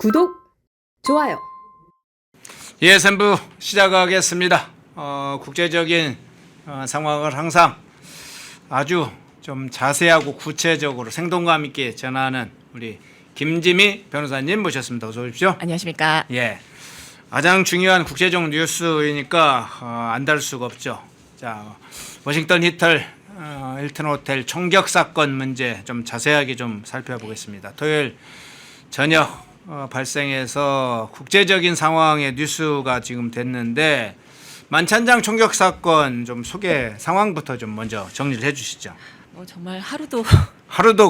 구독, 좋아요. 예, 3부 시작하겠습니다. 국제적인 상황을 항상 아주 좀 자세하고 구체적으로 생동감 있게 전하는 우리 김지미 변호사님 모셨습니다. 어서 오십시오. 안녕하십니까. 예, 가장 중요한 국제적 뉴스이니까 안 다룰 수가 없죠. 자, 워싱턴 힐튼 호텔 총격 사건 문제 좀 자세하게 좀 살펴보겠습니다. 토요일 저녁 발생해서 국제적인 상황의 뉴스가 지금 됐는데 만찬장 총격 사건 좀 소개 상황부터 좀 먼저 정리를 해주시죠. 정말 하루도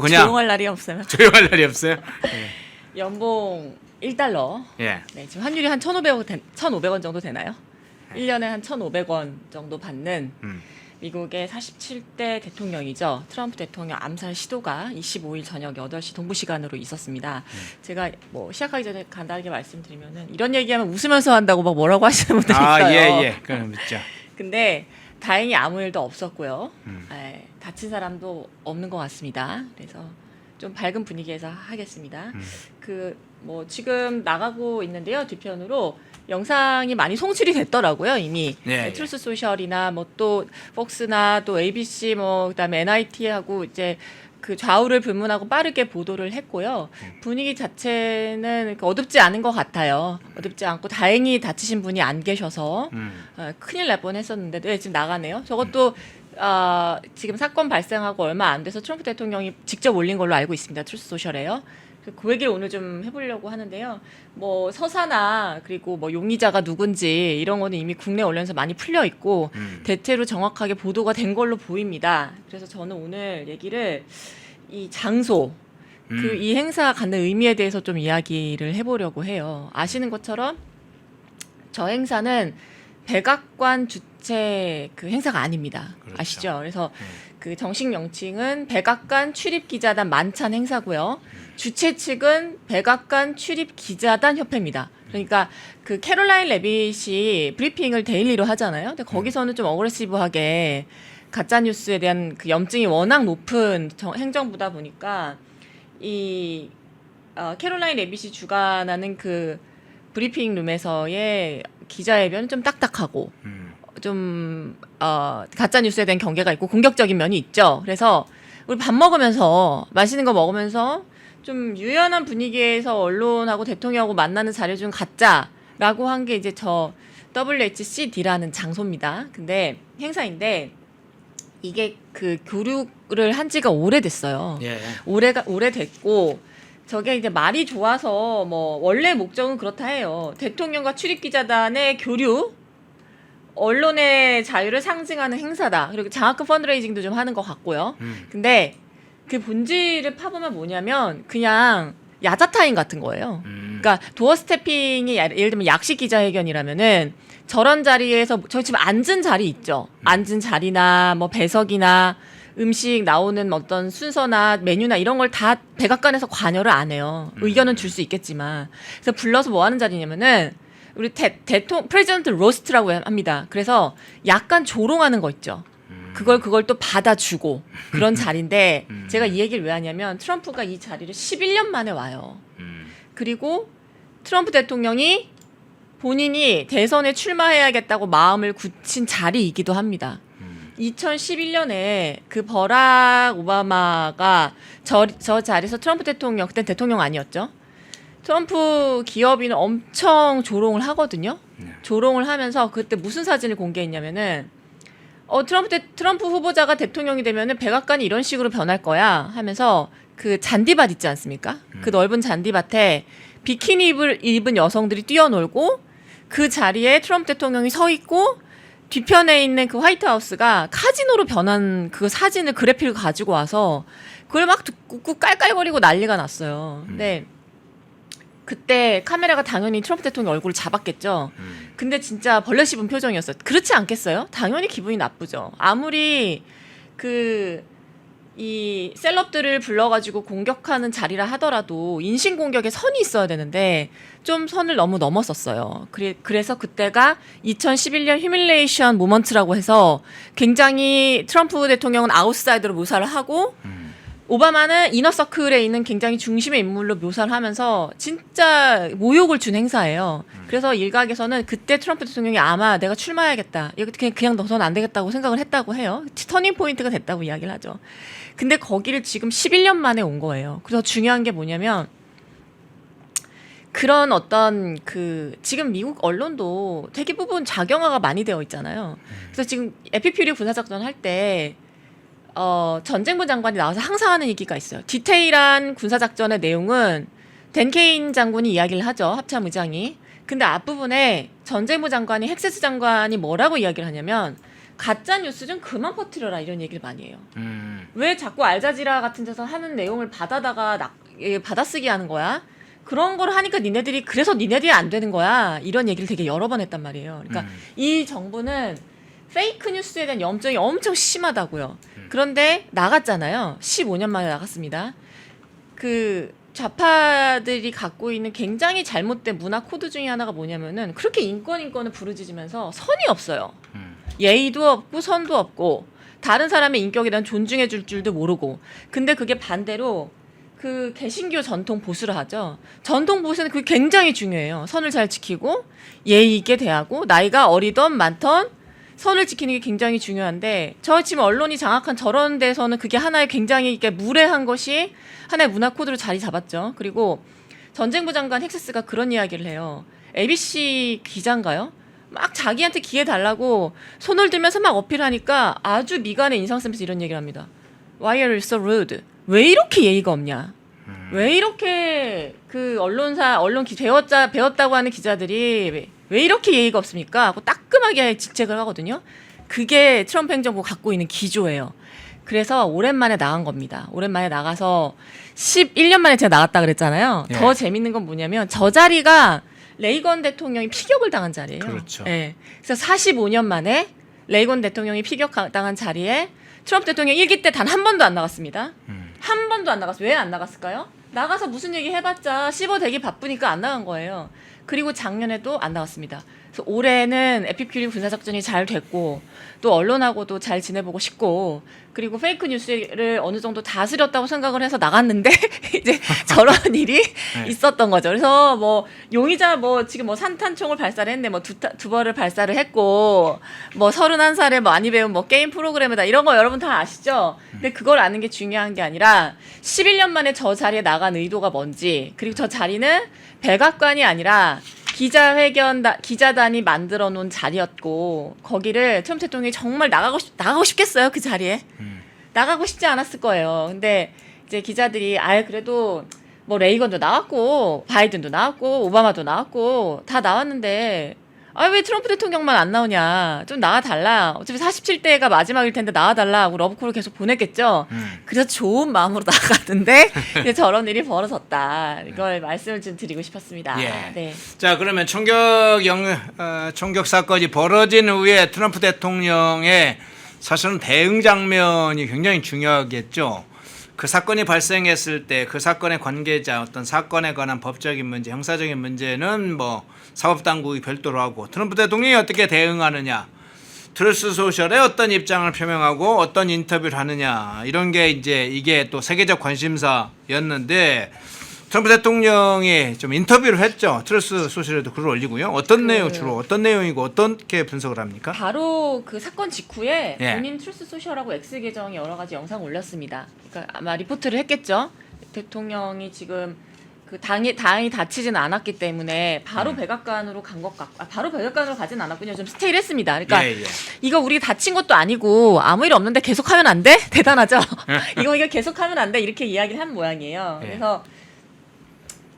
그냥 조용할 날이 없어요. 조용할 날이 없어요. 예. 연봉 1달러. 예. 네, 지금 환율이 한 1,500원 정도 되나요? 1년에 한 1,500원 정도 받는 미국의 47대 대통령이죠. 트럼프 대통령 암살 시도가 25일 저녁 8시 동부 시간으로 있었습니다. 제가 시작하기 전에 간단하게 말씀드리면은 이런 얘기하면 웃으면서 한다고 막 뭐라고 하시는 분들이 있어요. 예. 그럼 있죠. 근데 다행히 아무 일도 없었고요. 다친 사람도 없는 것 같습니다. 그래서 좀 밝은 분위기에서 하겠습니다. 지금 나가고 있는데요. 뒤편으로 영상이 많이 송출이 됐더라고요. 이미 트루스 소셜이나 또 폭스나 또 ABC 그다음에 NIT하고 이제 그 좌우를 불문하고 빠르게 보도를 했고요. 분위기 자체는 어둡지 않은 것 같아요. 어둡지 않고 다행히 다치신 분이 안 계셔서 큰일 날 뻔했었는데 지금 나가네요. 저것도 지금 사건 발생하고 얼마 안 돼서 트럼프 대통령이 직접 올린 걸로 알고 있습니다. 트루스 소셜에요. 그 얘기를 오늘 좀 해보려고 하는데요. 서사나 그리고 용의자가 누군지 이런 거는 이미 국내 언론에서 많이 풀려 있고 대체로 정확하게 보도가 된 걸로 보입니다. 그래서 저는 오늘 얘기를 이 장소, 이 행사가 갖는 의미에 대해서 좀 이야기를 해보려고 해요. 아시는 것처럼 저 행사는 백악관 주최 그 행사가 아닙니다. 그렇죠. 아시죠? 그래서 그 정식 명칭은 백악관 출입기자단 만찬 행사고요. 주최 측은 백악관 출입기자단 협회입니다. 그러니까 그 캐롤라인 레빗이 브리핑을 데일리로 하잖아요. 근데 거기서는 좀 어그레시브하게 가짜 뉴스에 대한 그 염증이 워낙 높은 행정부다 보니까 이 캐롤라인 레빗이 주관하는 그 브리핑 룸에서의 기자회견은 좀 딱딱하고 좀 가짜 뉴스에 대한 경계가 있고 공격적인 면이 있죠. 그래서 우리 밥 먹으면서 맛있는 거 먹으면서 좀 유연한 분위기에서 언론하고 대통령하고 만나는 자리를 좀 갖자라고 한 게 이제 저 WHCD라는 장소입니다. 근데 행사인데 이게 그 교류를 한 지가 오래됐어요. 예. 오래됐고 저게 이제 말이 좋아서 원래 목적은 그렇다 해요. 대통령과 출입기자단의 교류, 언론의 자유를 상징하는 행사다. 그리고 장학금 펀드레이징도 좀 하는 것 같고요. 근데 그 본질을 파보면 뭐냐면 그냥 야자타임 같은 거예요. 그러니까 도어 스태핑이 예를 들면 약식 기자회견이라면은 저런 자리에서 저희 지금 앉은 자리 있죠. 앉은 자리나 배석이나 음식 나오는 어떤 순서나 메뉴나 이런 걸 다 백악관에서 관여를 안 해요. 의견은 줄 수 있겠지만. 그래서 불러서 뭐 하는 자리냐면은 우리 프레지던트 로스트라고 합니다. 그래서 약간 조롱하는 거 있죠. 그걸 또 받아주고 그런 자리인데 제가 이 얘기를 왜 하냐면 트럼프가 이 자리를 11년 만에 와요. 그리고 트럼프 대통령이 본인이 대선에 출마해야겠다고 마음을 굳힌 자리이기도 합니다. 2011년에 그 버락 오바마가 저 자리에서 트럼프 대통령, 그때 대통령 아니었죠? 트럼프 기업인을 엄청 조롱을 하거든요. 조롱을 하면서 그때 무슨 사진을 공개했냐면은 트럼프 후보자가 대통령이 되면은 백악관이 이런 식으로 변할 거야 하면서 그 잔디밭 있지 않습니까? 그 넓은 잔디밭에 비키니 입은 여성들이 뛰어놀고 그 자리에 트럼프 대통령이 서 있고 뒤편에 있는 그 화이트하우스가 카지노로 변한 그 사진을 그래픽을 가지고 와서 그걸 막 듣고 깔깔거리고 난리가 났어요. 근데 그때 카메라가 당연히 트럼프 대통령 얼굴을 잡았겠죠. 근데 진짜 벌레 씹은 표정이었어요. 그렇지 않겠어요? 당연히 기분이 나쁘죠. 아무리 이 셀럽들을 불러가지고 공격하는 자리라 하더라도 인신공격에 선이 있어야 되는데 좀 선을 너무 넘었었어요. 그래서 그때가 2011년 휴밀레이션 모먼트라고 해서 굉장히 트럼프 대통령은 아웃사이더로 묘사를 하고 오바마는 이너서클에 있는 굉장히 중심의 인물로 묘사를 하면서 진짜 모욕을 준 행사예요. 그래서 일각에서는 그때 트럼프 대통령이 아마 내가 출마해야겠다. 이거 그냥 넣어서는 안 되겠다고 생각을 했다고 해요. 터닝 포인트가 됐다고 이야기를 하죠. 근데 거기를 지금 11년 만에 온 거예요. 그래서 중요한 게 뭐냐면 그런 어떤 지금 미국 언론도 되게 부분 작용화가 많이 되어 있잖아요. 그래서 지금 에피퓨리 군사작전 할 때 전쟁부 장관이 나와서 항상 하는 얘기가 있어요. 디테일한 군사작전의 내용은 댄 케인 장군이 이야기를 하죠. 합참의장이. 근데 앞부분에 전쟁부 장관이 헥세스 장관이 뭐라고 이야기를 하냐면 가짜 뉴스 좀 그만 퍼뜨려라 이런 얘기를 많이 해요. 왜 자꾸 알자지라 같은 데서 하는 내용을 받아쓰기 하는 거야? 그런 걸 하니까 그래서 니네들이 안 되는 거야. 이런 얘기를 되게 여러 번 했단 말이에요. 그러니까 이 정부는 페이크 뉴스에 대한 염증이 엄청 심하다고요. 그런데 나갔잖아요. 15년 만에 나갔습니다. 좌파들이 갖고 있는 굉장히 잘못된 문화 코드 중에 하나가 뭐냐면은 그렇게 인권을 부르짖으면서 선이 없어요. 예의도 없고 선도 없고 다른 사람의 인격에 대한 존중해 줄 줄도 모르고. 근데 그게 반대로 개신교 전통 보수를 하죠. 전통 보수는 그게 굉장히 중요해요. 선을 잘 지키고 예의 있게 대하고 나이가 어리던 많던 선을 지키는 게 굉장히 중요한데 저 지금 언론이 장악한 저런 데서는 그게 하나의 굉장히 무례한 것이 하나의 문화 코드로 자리 잡았죠. 그리고 전쟁부 장관 헥세스가 그런 이야기를 해요. ABC 기자인가요? 막 자기한테 기회 달라고 손을 들면서 막 어필하니까 아주 미간에 인상 쓰면서 이런 얘기를 합니다. Why are you so rude? 왜 이렇게 예의가 없냐? 왜 이렇게 배웠다고 하는 기자들이 왜 이렇게 예의가 없습니까? 하고 따끔하게 직책을 하거든요. 그게 트럼프 행정부 갖고 있는 기조예요. 그래서 오랜만에 나간 겁니다. 오랜만에 나가서 11년 만에 제가 나갔다 그랬잖아요. 더 재밌는 건 뭐냐면 저 자리가 레이건 대통령이 피격을 당한 자리예요. 그렇죠. 네. 그래서 45년 만에 레이건 대통령이 피격당한 자리에 트럼프 대통령 1기 때 단 한 번도 안 나갔습니다. 한 번도 안 나갔어요. 왜 안 나갔을까요? 나가서 무슨 얘기 해봤자 씹어대기 바쁘니까 안 나간 거예요. 그리고 작년에도 안 나갔습니다. 그래서 올해는 에피큐리 군사작전이 잘 됐고 또 언론하고도 잘 지내보고 싶고 그리고 페이크 뉴스를 어느 정도 다스렸다고 생각을 해서 나갔는데 이제 저런 일이 있었던 거죠. 그래서 용의자 지금 산탄총을 발사를 했네. 두 벌을 발사를 했고 31살에 많이 배운 게임 프로그램이다. 이런 거 여러분 다 아시죠? 근데 그걸 아는 게 중요한 게 아니라 11년 만에 저 자리에 나간 의도가 뭔지 그리고 저 자리는 백악관이 아니라 기자단이 만들어 놓은 자리였고 거기를 트럼프 대통령이 정말 나가고 싶겠어요. 그 자리에. 나가고 싶지 않았을 거예요. 근데 이제 기자들이 그래도 레이건도 나왔고 바이든도 나왔고 오바마도 나왔고 다 나왔는데 왜 트럼프 대통령만 안 나오냐. 좀 나와달라. 어차피 47대가 마지막일 텐데 나와달라 하고 러브콜을 계속 보냈겠죠. 그래서 좋은 마음으로 나갔는데 이제 저런 일이 벌어졌다. 이걸 말씀을 좀 드리고 싶었습니다. 예. 네. 자, 그러면 총격 사건이 벌어진 후에 트럼프 대통령의 사실은 대응 장면이 굉장히 중요하겠죠. 그 사건이 발생했을 때 그 사건의 관계자 어떤 사건에 관한 법적인 문제, 형사적인 문제는 사법당국이 별도로 하고 트럼프 대통령이 어떻게 대응하느냐, 트루스 소셜에 어떤 입장을 표명하고 어떤 인터뷰를 하느냐 이런 게 이게 또 세계적 관심사였는데 트럼프 대통령이 좀 인터뷰를 했죠. 트루스 소셜에도 글을 올리고요. 주로 어떤 내용이고 어떻게 분석을 합니까? 바로 그 사건 직후에 예. 본인 트루스 소셜하고 X 계정에 여러 가지 영상을 올렸습니다. 그러니까 아마 리포트를 했겠죠. 대통령이 지금 다행히 다치지는 않았기 때문에 바로 백악관으로 간 것 같고 바로 백악관으로 가진 않았군요. 좀 스테이를 했습니다. 그러니까 이거 우리 다친 것도 아니고 아무 일 없는데 계속하면 안 돼? 대단하죠. 이거 계속하면 안 돼? 이렇게 이야기를 한 모양이에요. 그래서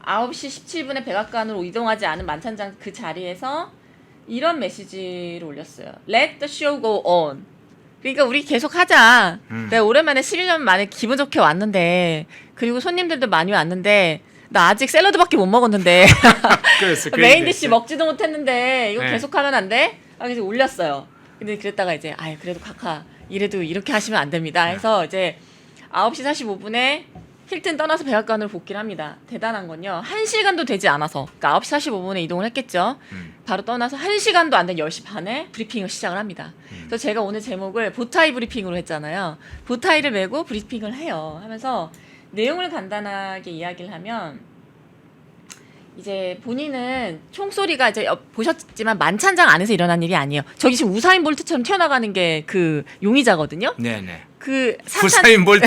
9시 17분에 백악관으로 이동하지 않은 만찬장 그 자리에서 이런 메시지를 올렸어요. Let the show go on. 그러니까 우리 계속 하자. 내가 오랜만에 11년 만에 기분 좋게 왔는데 그리고 손님들도 많이 왔는데 나 아직 샐러드밖에 못 먹었는데 메인 디시 먹지도 못했는데 이거 계속하면 안 돼? 그래서 올렸어요. 근데 그랬다가 이제 그래도 카카 이래도 이렇게 하시면 안 됩니다. 해서 이제 9시 45분에 힐튼 떠나서 백악관으로 복귀를 합니다. 대단한 건요. 1시간도 되지 않아서 그러니까 9시 45분에 이동을 했겠죠. 바로 떠나서 1시간도 안 된 10시 반에 브리핑을 시작을 합니다. 그래서 제가 오늘 제목을 보타이 브리핑으로 했잖아요. 보타이를 메고 브리핑을 해요. 하면서 내용을 간단하게 이야기를 하면 이제 본인은 총소리가 이제 보셨지만 만찬장 안에서 일어난 일이 아니에요. 저기 지금 우사인 볼트처럼 튀어나가는 게 그 용의자거든요. 네네. 그 후사인 볼트.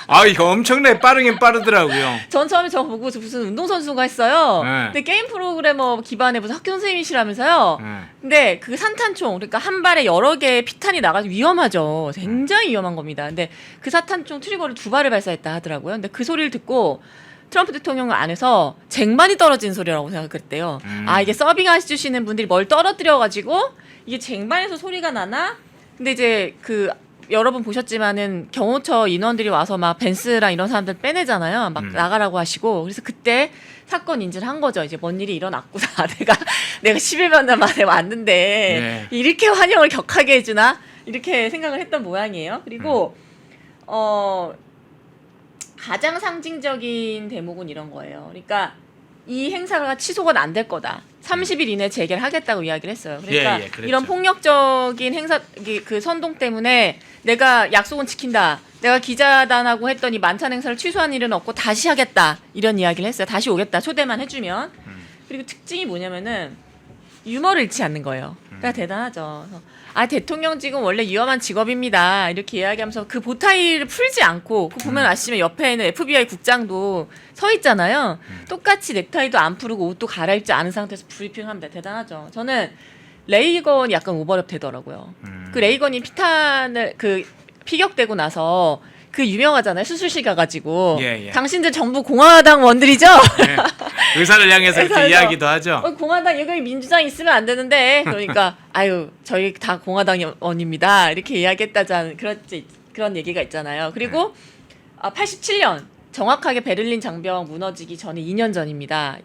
아 이거 엄청나게 빠르긴 빠르더라고요. 전 처음에 저거 보고 무슨 운동선수가 했어요. 네. 근데 게임 프로그래머 기반의 무슨 학교 선생님이시라면서요. 네. 근데 그 산탄총, 그러니까 한 발에 여러 개의 피탄이 나가서 위험하죠. 굉장히 위험한 겁니다. 근데 그 산탄총 트리거를 2발을 발사했다 하더라고요. 근데 그 소리를 듣고 트럼프 대통령 안에서 쟁반이 떨어진 소리라고 생각했대요. 아 이게 서빙 해주시는 분들이 뭘 떨어뜨려가지고 이게 쟁반에서 소리가 나나? 근데 이제 그 여러분 보셨지만은 경호처 인원들이 와서 막 벤스랑 이런 사람들 빼내잖아요. 막 나가라고 하시고. 그래서 그때 사건 인지를 한 거죠. 이제 뭔 일이 일어났구나. 내가 11년 만에 왔는데 네. 이렇게 환영을 격하게 해주나? 이렇게 생각을 했던 모양이에요. 그리고 가장 상징적인 대목은 이런 거예요. 그러니까 이 행사가 취소가 안 될 거다. 30일 이내 재개를 하겠다고 이야기를 했어요. 그러니까 그랬죠. 이런 폭력적인 행사 그 선동 때문에 내가 약속은 지킨다. 내가 기자단하고 했더니 만찬 행사를 취소한 일은 없고 다시 하겠다. 이런 이야기를 했어요. 다시 오겠다. 초대만 해주면. 그리고 특징이 뭐냐면은 유머를 잃지 않는 거예요. 그러니까 대단하죠. 그래서 아 대통령 직은 원래 위험한 직업입니다. 이렇게 이야기하면서 그 보타이를 풀지 않고 그 보면 아시면 옆에는 FBI 국장도 서 있잖아요. 똑같이 넥타이도 안 풀고 옷도 갈아입지 않은 상태에서 브리핑합니다. 대단하죠. 저는 레이건이 약간 오버랩 되더라고요. 그 레이건이 피탄을 그 피격되고 나서 그 유명하잖아요. 수술실 가가지고 예. 당신들 전부 공화당 원들이죠. 네. 의사를 향해서 이렇게 그래서 이야기도 하죠. 공화당 여기 민주당 있으면 안 되는데 그러니까 아유 저희 다 공화당원입니다 이렇게 이야기했다자는 그런 얘기가 있잖아요. 그리고 87년 정확하게 베를린 장벽 무너지기 전에 2년 전입니다.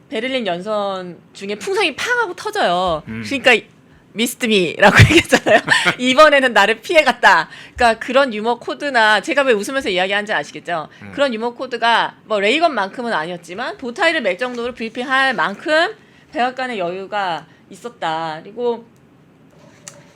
베를린 연선 중에 풍선이 팡 하고 터져요. 그러니까 미스트미라고 얘기했잖아요. 이번에는 나를 피해갔다. 그러니까 그런 유머 코드나 제가 왜 웃으면서 이야기하는지 아시겠죠? 그런 유머 코드가 뭐 레이건만큼은 아니었지만 보타이를 맬 정도로 브리핑할 만큼 백악관의 여유가 있었다. 그리고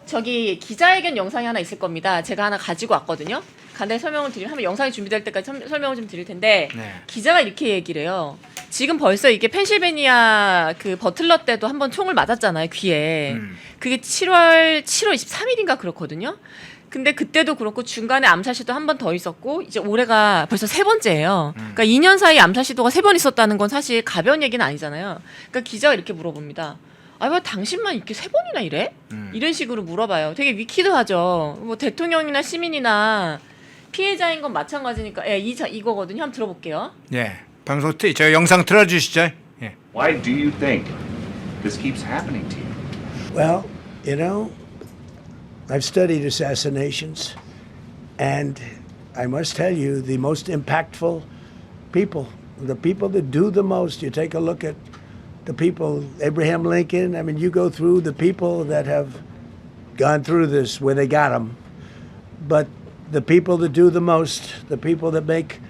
저기 기자회견 영상이 하나 있을 겁니다. 제가 하나 가지고 왔거든요. 간단히 설명을 드리면 한번 영상이 준비될 때까지 설명을 좀 드릴 텐데 기자가 이렇게 얘기를 해요. 지금 벌써 이게 펜실베니아 그 버틀러 때도 한번 총을 맞았잖아요. 귀에. 그게 7월 23일인가 그렇거든요. 근데 그때도 그렇고 중간에 암살 시도 한 번 더 있었고 이제 올해가 벌써 3번째예요. 그러니까 2년 사이 암살 시도가 3번 있었다는 건 사실 가벼운 얘기는 아니잖아요. 그러니까 기자가 이렇게 물어봅니다. 아, 왜 당신만 이렇게 3번이나 이래? 이런 식으로 물어봐요. 되게 위키드하죠. 뭐 대통령이나 시민이나 피해자인 건 마찬가지니까. 예, 이거거든요. 한번 들어볼게요. 예. 방송 저 영상 틀어주시죠. 예. Why do you think this keeps happening to you? Well, you know, I've studied assassinations, and I must tell you, the most impactful people, the people that do the most, you take a look at the people, Abraham Lincoln, I mean, you go through the people that have gone through this where they got them, but the people that do the most, the people that make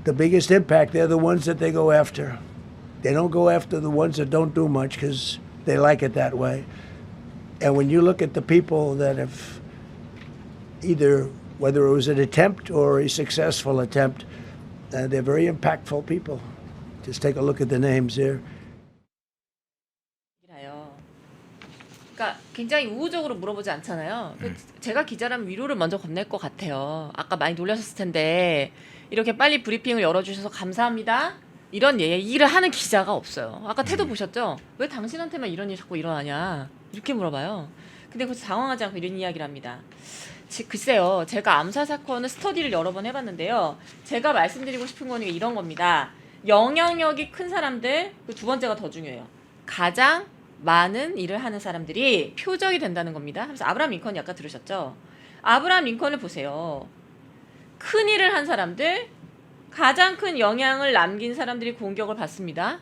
the biggest impact, they're the ones that they go after. They don't go after the ones that don't do much because they like it that way. And when you look at the people that have either, whether it was an attempt or a successful attempt, they're very impactful people. Just take a look at the names there. 그러니까 굉장히 우호적으로 물어보지 않잖아요. 제가 기자라면 위로를 먼저 건넬 것 같아요. 아까 많이 놀라셨을 텐데 이렇게 빨리 브리핑을 열어주셔서 감사합니다. 이런 얘기를 하는 기자가 없어요. 아까 태도 보셨죠? 왜 당신한테만 이런 일이 자꾸 일어나냐 이렇게 물어봐요. 근데 그래서 당황하지 않고 이런 이야기를 합니다. 글쎄요. 제가 암살 사건은 스터디를 여러 번 해봤는데요. 제가 말씀드리고 싶은 거는 이런 겁니다. 영향력이 큰 사람들, 그 두 번째가 더 중요해요. 가장 많은 일을 하는 사람들이 표적이 된다는 겁니다. 하면서 아브라함 링컨이 아까 들으셨죠? 아브라함 링컨을 보세요. 큰 일을 한 사람들, 가장 큰 영향을 남긴 사람들이 공격을 받습니다.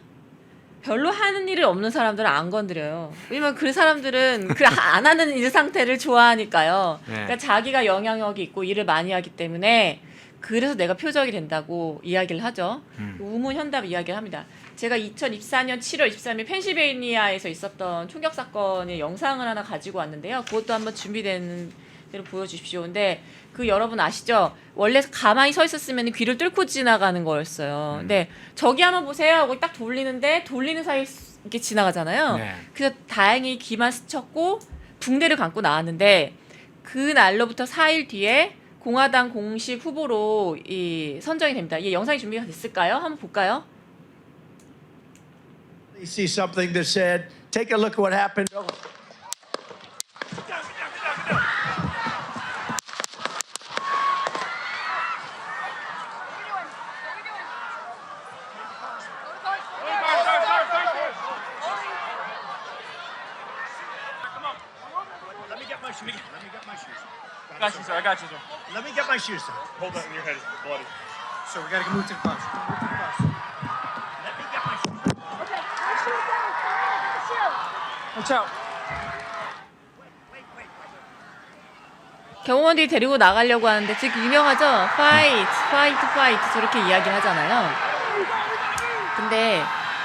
별로 하는 일이 없는 사람들은 안 건드려요. 왜냐면 그 사람들은 그 안 하는 일 상태를 좋아하니까요. 그러니까 자기가 영향력이 있고 일을 많이 하기 때문에 그래서 내가 표적이 된다고 이야기를 하죠. 우문현답 이야기를 합니다. 제가 2024년 7월 23일 펜실베이니아에서 있었던 총격 사건의 영상을 하나 가지고 왔는데요. 그것도 한번 준비된 대로 보여주십시오. 근데 그 여러분 아시죠? 원래 가만히 서 있었으면 귀를 뚫고 지나가는 거였어요. 근데 저기 한번 보세요 하고 딱 돌리는데 돌리는 사이에 이렇게 지나가잖아요. 네. 그래서 다행히 귀만 스쳤고 붕대를 감고 나왔는데 그 날로부터 4일 뒤에 공화당 공식 후보로 선정이 됩니다. 이 영상이 준비가 됐을까요? 한번 볼까요? You see something that said, take a look at what happened. Let me get my shoes. Let me get my shoes. Got you, sir. I got you, sir. Let me get my shoes, sir. Hold that in your head. It's bloody. So we gotta move to the bus. Move to the bus. Let me get my shoes. Watch out. 경호원들이 데리고 나가려고 하는데 즉 유명하죠? Fight, fight, fight 저렇게 이야기를 하잖아요. 근데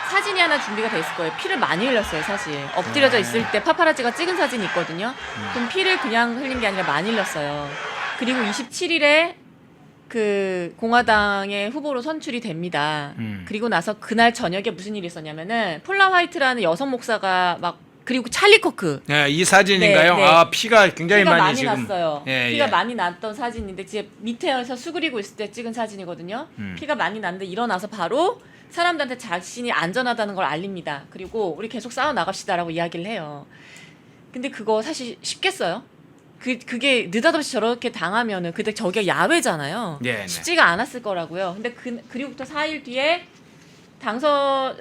사진이 하나 준비가 돼 있을 거예요. 피를 많이 흘렸어요, 사실. 엎드려져 있을 때 파파라치가 찍은 사진이 있거든요. 그럼 피를 그냥 흘린 게 아니라 많이 흘렸어요. 그리고 27일에 그 공화당의 후보로 선출이 됩니다. 그리고 나서 그날 저녁에 무슨 일이 있었냐면은 폴라 화이트라는 여성 목사가 막 그리고 찰리 코크 네, 이 사진인가요? 네, 네. 아, 피가 굉장히 피가 많이 많이 지금. 났어요. 예, 피가 예. 많이 났던 사진인데 제 밑에서 수그리고 있을 때 찍은 사진이거든요. 피가 많이 났는데 일어나서 바로 사람들한테 자신이 안전하다는 걸 알립니다. 그리고 우리 계속 싸워 나갑시다라고 이야기를 해요. 근데 그거 사실 쉽겠어요? 그게 느닷없이 저렇게 당하면은 그때 저게 야외잖아요. 네, 네. 쉽지가 않았을 거라고요. 근데 그리고부터 4일 뒤에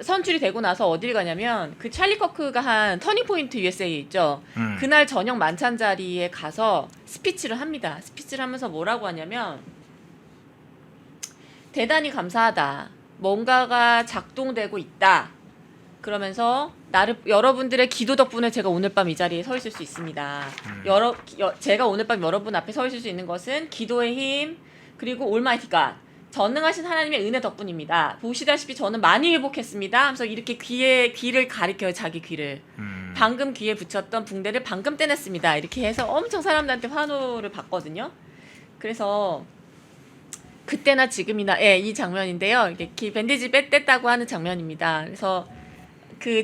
선출이 되고 나서 어딜 가냐면 그 찰리 커크가 한 터닝포인트 USA 있죠. 그날 저녁 만찬 자리에 가서 스피치를 합니다. 스피치를 하면서 뭐라고 하냐면 대단히 감사하다. 뭔가가 작동되고 있다. 그러면서 여러분들의 기도 덕분에 제가 오늘 밤 이 자리에 서 있을 수 있습니다. 제가 오늘 밤 여러분 앞에 서 있을 수 있는 것은 기도의 힘 그리고 올마이티 갓 전능하신 하나님의 은혜 덕분입니다. 보시다시피 저는 많이 회복했습니다. 하면서 이렇게 귀를 가리켜요. 자기 귀를. 방금 귀에 붙였던 붕대를 방금 떼냈습니다. 이렇게 해서 엄청 사람들한테 환호를 받거든요. 그래서 그때나 지금이나 이 장면인데요. 이렇게 밴디지 뺐다고 하는 장면입니다. 그래서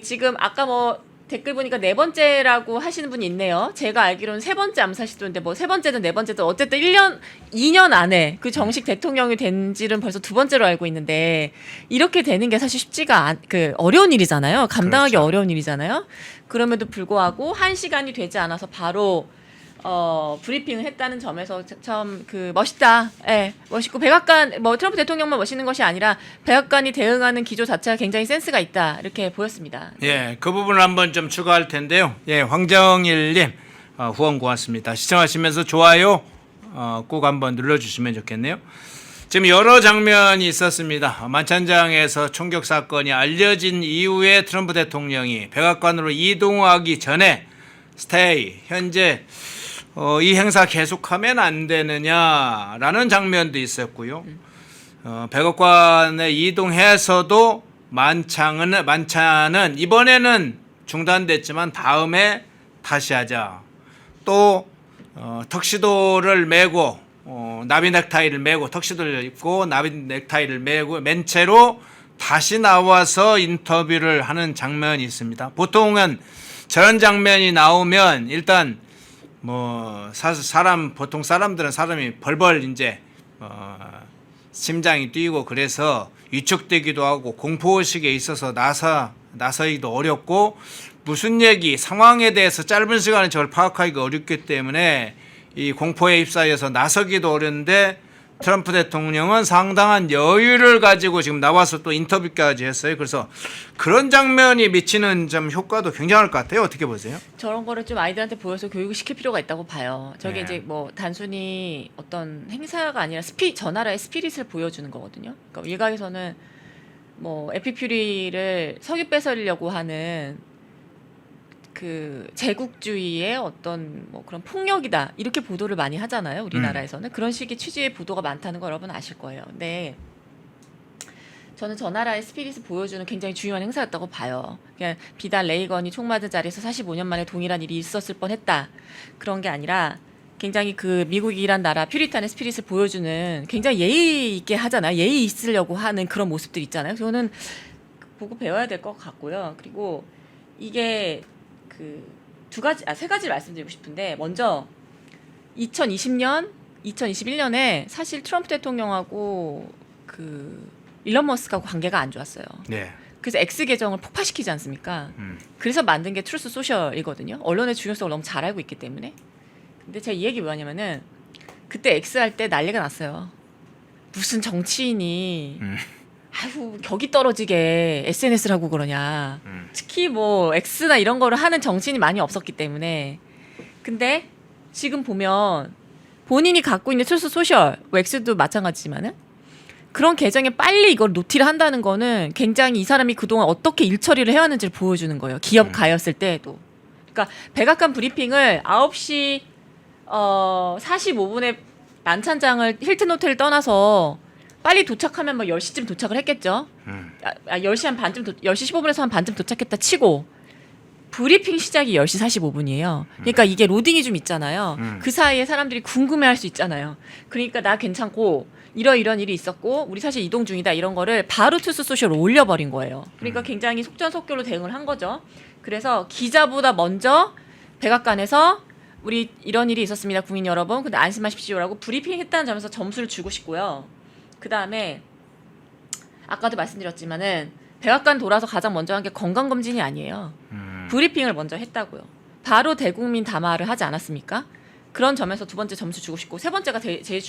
지금 아까 댓글 보니까 4번째라고 하시는 분이 있네요. 제가 알기로는 3번째 암살 시도인데 세 번째든 4번째든 어쨌든 2년 안에 그 정식 대통령이 된 지는 벌써 2번째로 알고 있는데 이렇게 되는 게 사실 쉽지가 어려운 일이잖아요. 감당하기 그렇죠. 어려운 일이잖아요. 그럼에도 불구하고 1시간이 되지 않아서 바로 브리핑을 했다는 점에서 참 멋있다. 예, 멋있고 백악관 트럼프 대통령만 멋있는 것이 아니라 백악관이 대응하는 기조 자체가 굉장히 센스가 있다. 이렇게 보였습니다. 예, 그 부분을 한번 좀 추가할 텐데요. 예, 황정일님 후원 고맙습니다. 시청하시면서 좋아요 꼭 한번 눌러주시면 좋겠네요. 지금 여러 장면이 있었습니다. 만찬장에서 총격 사건이 알려진 이후에 트럼프 대통령이 백악관으로 이동하기 전에 스테이 현재 이 행사 계속하면 안 되느냐라는 장면도 있었고요. 백악관에 이동해서도 만찬은 이번에는 중단됐지만 다음에 다시 하자. 또 턱시도를 메고 나비 넥타이를 메고 턱시도를 입고 나비 넥타이를 메고 맨 채로 다시 나와서 인터뷰를 하는 장면이 있습니다. 보통은 저런 장면이 나오면 일단 보통 사람들은 사람이 벌벌 이제 심장이 뛰고 그래서 위축되기도 하고 공포의식에 있어서 나서기도 어렵고 무슨 얘기 상황에 대해서 짧은 시간에 저를 파악하기가 어렵기 때문에 이 공포에 휩싸여서 나서기도 어려운데 트럼프 대통령은 상당한 여유를 가지고 지금 나와서 또 인터뷰까지 했어요. 그래서 그런 장면이 미치는 좀 효과도 굉장할 것 같아요. 어떻게 보세요? 저런 거를 좀 아이들한테 보여서 교육을 시킬 필요가 있다고 봐요. 저게 네. 이제 단순히 어떤 행사가 아니라 저 나라의 스피릿을 보여주는 거거든요. 그러니까 일각에서는 에피퓨리를 석유 뺏으려고 하는 그 제국주의의 어떤 뭐 그런 폭력이다 이렇게 보도를 많이 하잖아요. 우리나라에서는 그런 식의 취지의 보도가 많다는 거 여러분 아실 거예요. 근데 저는 저 나라의 스피릿을 보여주는 굉장히 중요한 행사였다고 봐요. 그냥 비단 레이건이 총 맞은 자리에서 45년 만에 동일한 일이 있었을 뻔했다 그런 게 아니라 굉장히 그 미국이란 나라 퓨리탄의 스피릿을 보여주는 굉장히 예의 있게 하잖아요. 예의 있으려고 하는 그런 모습들 있잖아요. 저는 보고 배워야 될 것 같고요. 그리고 이게 그 세 가지를 말씀드리고 싶은데 먼저 2020년, 2021년에 사실 트럼프 대통령하고 그 일론 머스크하고 관계가 안 좋았어요. 네. 그래서 X 계정을 폭파시키지 않습니까? 그래서 만든 게 트루스 소셜이거든요. 언론의 중요성을 너무 잘 알고 있기 때문에. 근데 제가 이 얘기 뭐냐면은 그때 X 할 때 난리가 났어요. 무슨 정치인이 아유 격이 떨어지게 SNS를 하고 그러냐. 특히 뭐 X나 이런 거를 하는 정치인이 많이 없었기 때문에. 근데 지금 보면 본인이 갖고 있는 트루스 소셜, 뭐 X도 마찬가지지만은 그런 계정에 빨리 이걸 노티를 한다는 거는 굉장히 이 사람이 그동안 어떻게 일처리를 해왔는지를 보여주는 거예요. 기업 가였을 때에도. 그러니까 백악관 브리핑을 9시 45분에 만찬장을 힐튼 호텔을 떠나서 빨리 도착하면 뭐 10시쯤 도착을 했겠죠. 10시 한 반쯤 10시 15분에서 한 반쯤 도착했다 치고 브리핑 시작이 10시 45분이에요. 그러니까 이게 로딩이 좀 있잖아요. 그 사이에 사람들이 궁금해할 수 있잖아요. 그러니까 나 괜찮고 이런 일이 있었고 우리 사실 이동 중이다 이런 거를 바로 투스 소셜로 올려버린 거예요. 그러니까 굉장히 속전속결로 대응을 한 거죠. 그래서 기자보다 먼저 백악관에서 우리 이런 일이 있었습니다. 국민 여러분. 근데 안심하십시오라고 브리핑했다는 점에서 점수를 주고 싶고요. 그다음에 아까도 말씀드렸지만은 백악관 돌아서 가장 먼저 한 게 건강검진이 아니에요. 브리핑을 먼저 했다고요. 바로 대국민 담화를 하지 않았습니까? 그런 점에서 두 번째 점수 주고 싶고 세 번째가 제일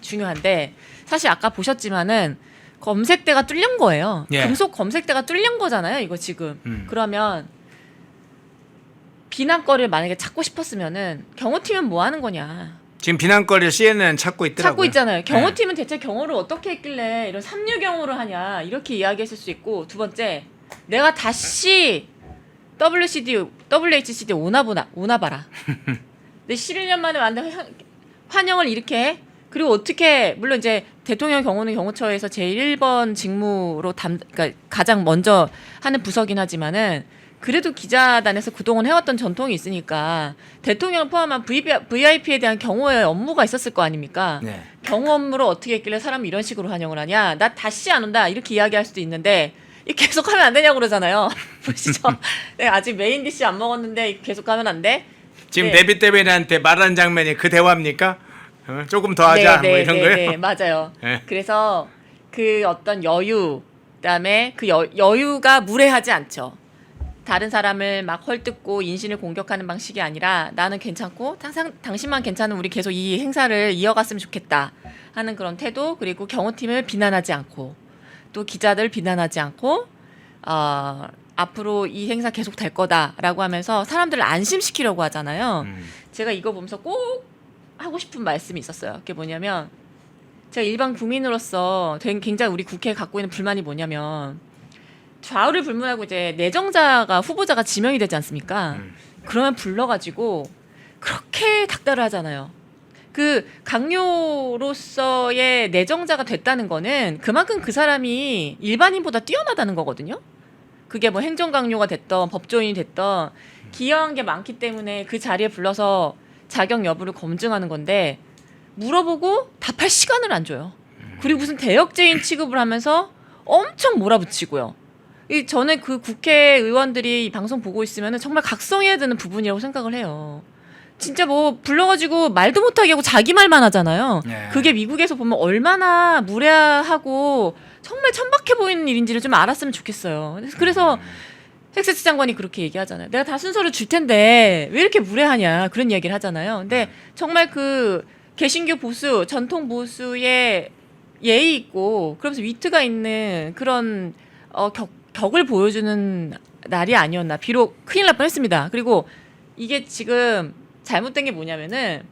중요한데 사실 아까 보셨지만은 검색대가 뚫린 거예요. 예. 금속 검색대가 뚫린 거잖아요. 이거 지금. 그러면 비난거리를 만약에 찾고 싶었으면은 경호팀은 뭐 하는 거냐. 지금 비난거리를 CNN 찾고 있더라고요. 찾고 있잖아요. 경호팀은 대체 경호를 어떻게 했길래 이런 삼류 경호를 하냐 이렇게 이야기했을 수 있고 두 번째 내가 다시 WHCD 오나 봐라. 근데 11년 만에 만든 환영을 이렇게 해? 그리고 어떻게 물론 이제 대통령 경호는 경호처에서 제1번 직무로 그러니까 가장 먼저 하는 부서긴 하지만은 그래도 기자단에서 그동안 해왔던 전통이 있으니까 대통령을 포함한 VIP에 대한 경호의 업무가 있었을 거 아닙니까? 네. 경호 업무를 어떻게 했길래 사람이 이런 식으로 환영을 하냐? 나 다시 안 온다 이렇게 이야기할 수도 있는데 계속 하면 안 되냐고 그러잖아요. 보시죠. 내가 아직 메인 디시 안 먹었는데 계속 하면 안 돼? 지금 네. 데뷔 때문에한테 말하는 장면이 그 대화입니까? 조금 더 하자 뭐 이런 거요? 네, 맞아요. 네. 그래서 그 어떤 여유, 그다음에 그 여유가 무례하지 않죠. 다른 사람을 막 헐뜯고 인신을 공격하는 방식이 아니라 나는 괜찮고 당신만 괜찮은 우리 계속 이 행사를 이어갔으면 좋겠다 하는 그런 태도 그리고 경호팀을 비난하지 않고 또 기자들 비난하지 않고 앞으로 이 행사 계속 될 거다라고 하면서 사람들을 안심시키려고 하잖아요. 제가 이거 보면서 꼭 하고 싶은 말씀이 있었어요. 그게 뭐냐면 제가 일반 국민으로서 굉장히 우리 국회에 갖고 있는 불만이 뭐냐면 좌우를 불문하고 이제 내정자가 후보자가 지명이 되지 않습니까? 그러면 불러가지고 그렇게 닥달을 하잖아요. 그 강요로서의 내정자가 됐다는 거는 그만큼 그 사람이 일반인보다 뛰어나다는 거거든요. 그게 뭐 행정강요가 됐던 법조인이 됐던 기여한 게 많기 때문에 그 자리에 불러서 자격 여부를 검증하는 건데 물어보고 답할 시간을 안 줘요. 그리고 무슨 대역죄인 취급을 하면서 엄청 몰아붙이고요. 저는 그 국회의원들이 이 방송 보고 있으면 정말 각성해야 되는 부분이라고 생각을 해요. 진짜 뭐 불러가지고 말도 못하게 하고 자기 말만 하잖아요. 네. 그게 미국에서 보면 얼마나 무례하고 정말 천박해 보이는 일인지를 좀 알았으면 좋겠어요. 그래서 텍사스 장관이 그렇게 얘기하잖아요. 내가 다 순서를 줄 텐데 왜 이렇게 무례하냐 그런 얘기를 하잖아요. 근데 정말 그 개신교 보수, 전통 보수의 예의 있고 그러면서 위트가 있는 그런 격을 보여주는 날이 아니었나. 비록 큰일 날 뻔했습니다. 그리고 이게 지금 잘못된 게 뭐냐면은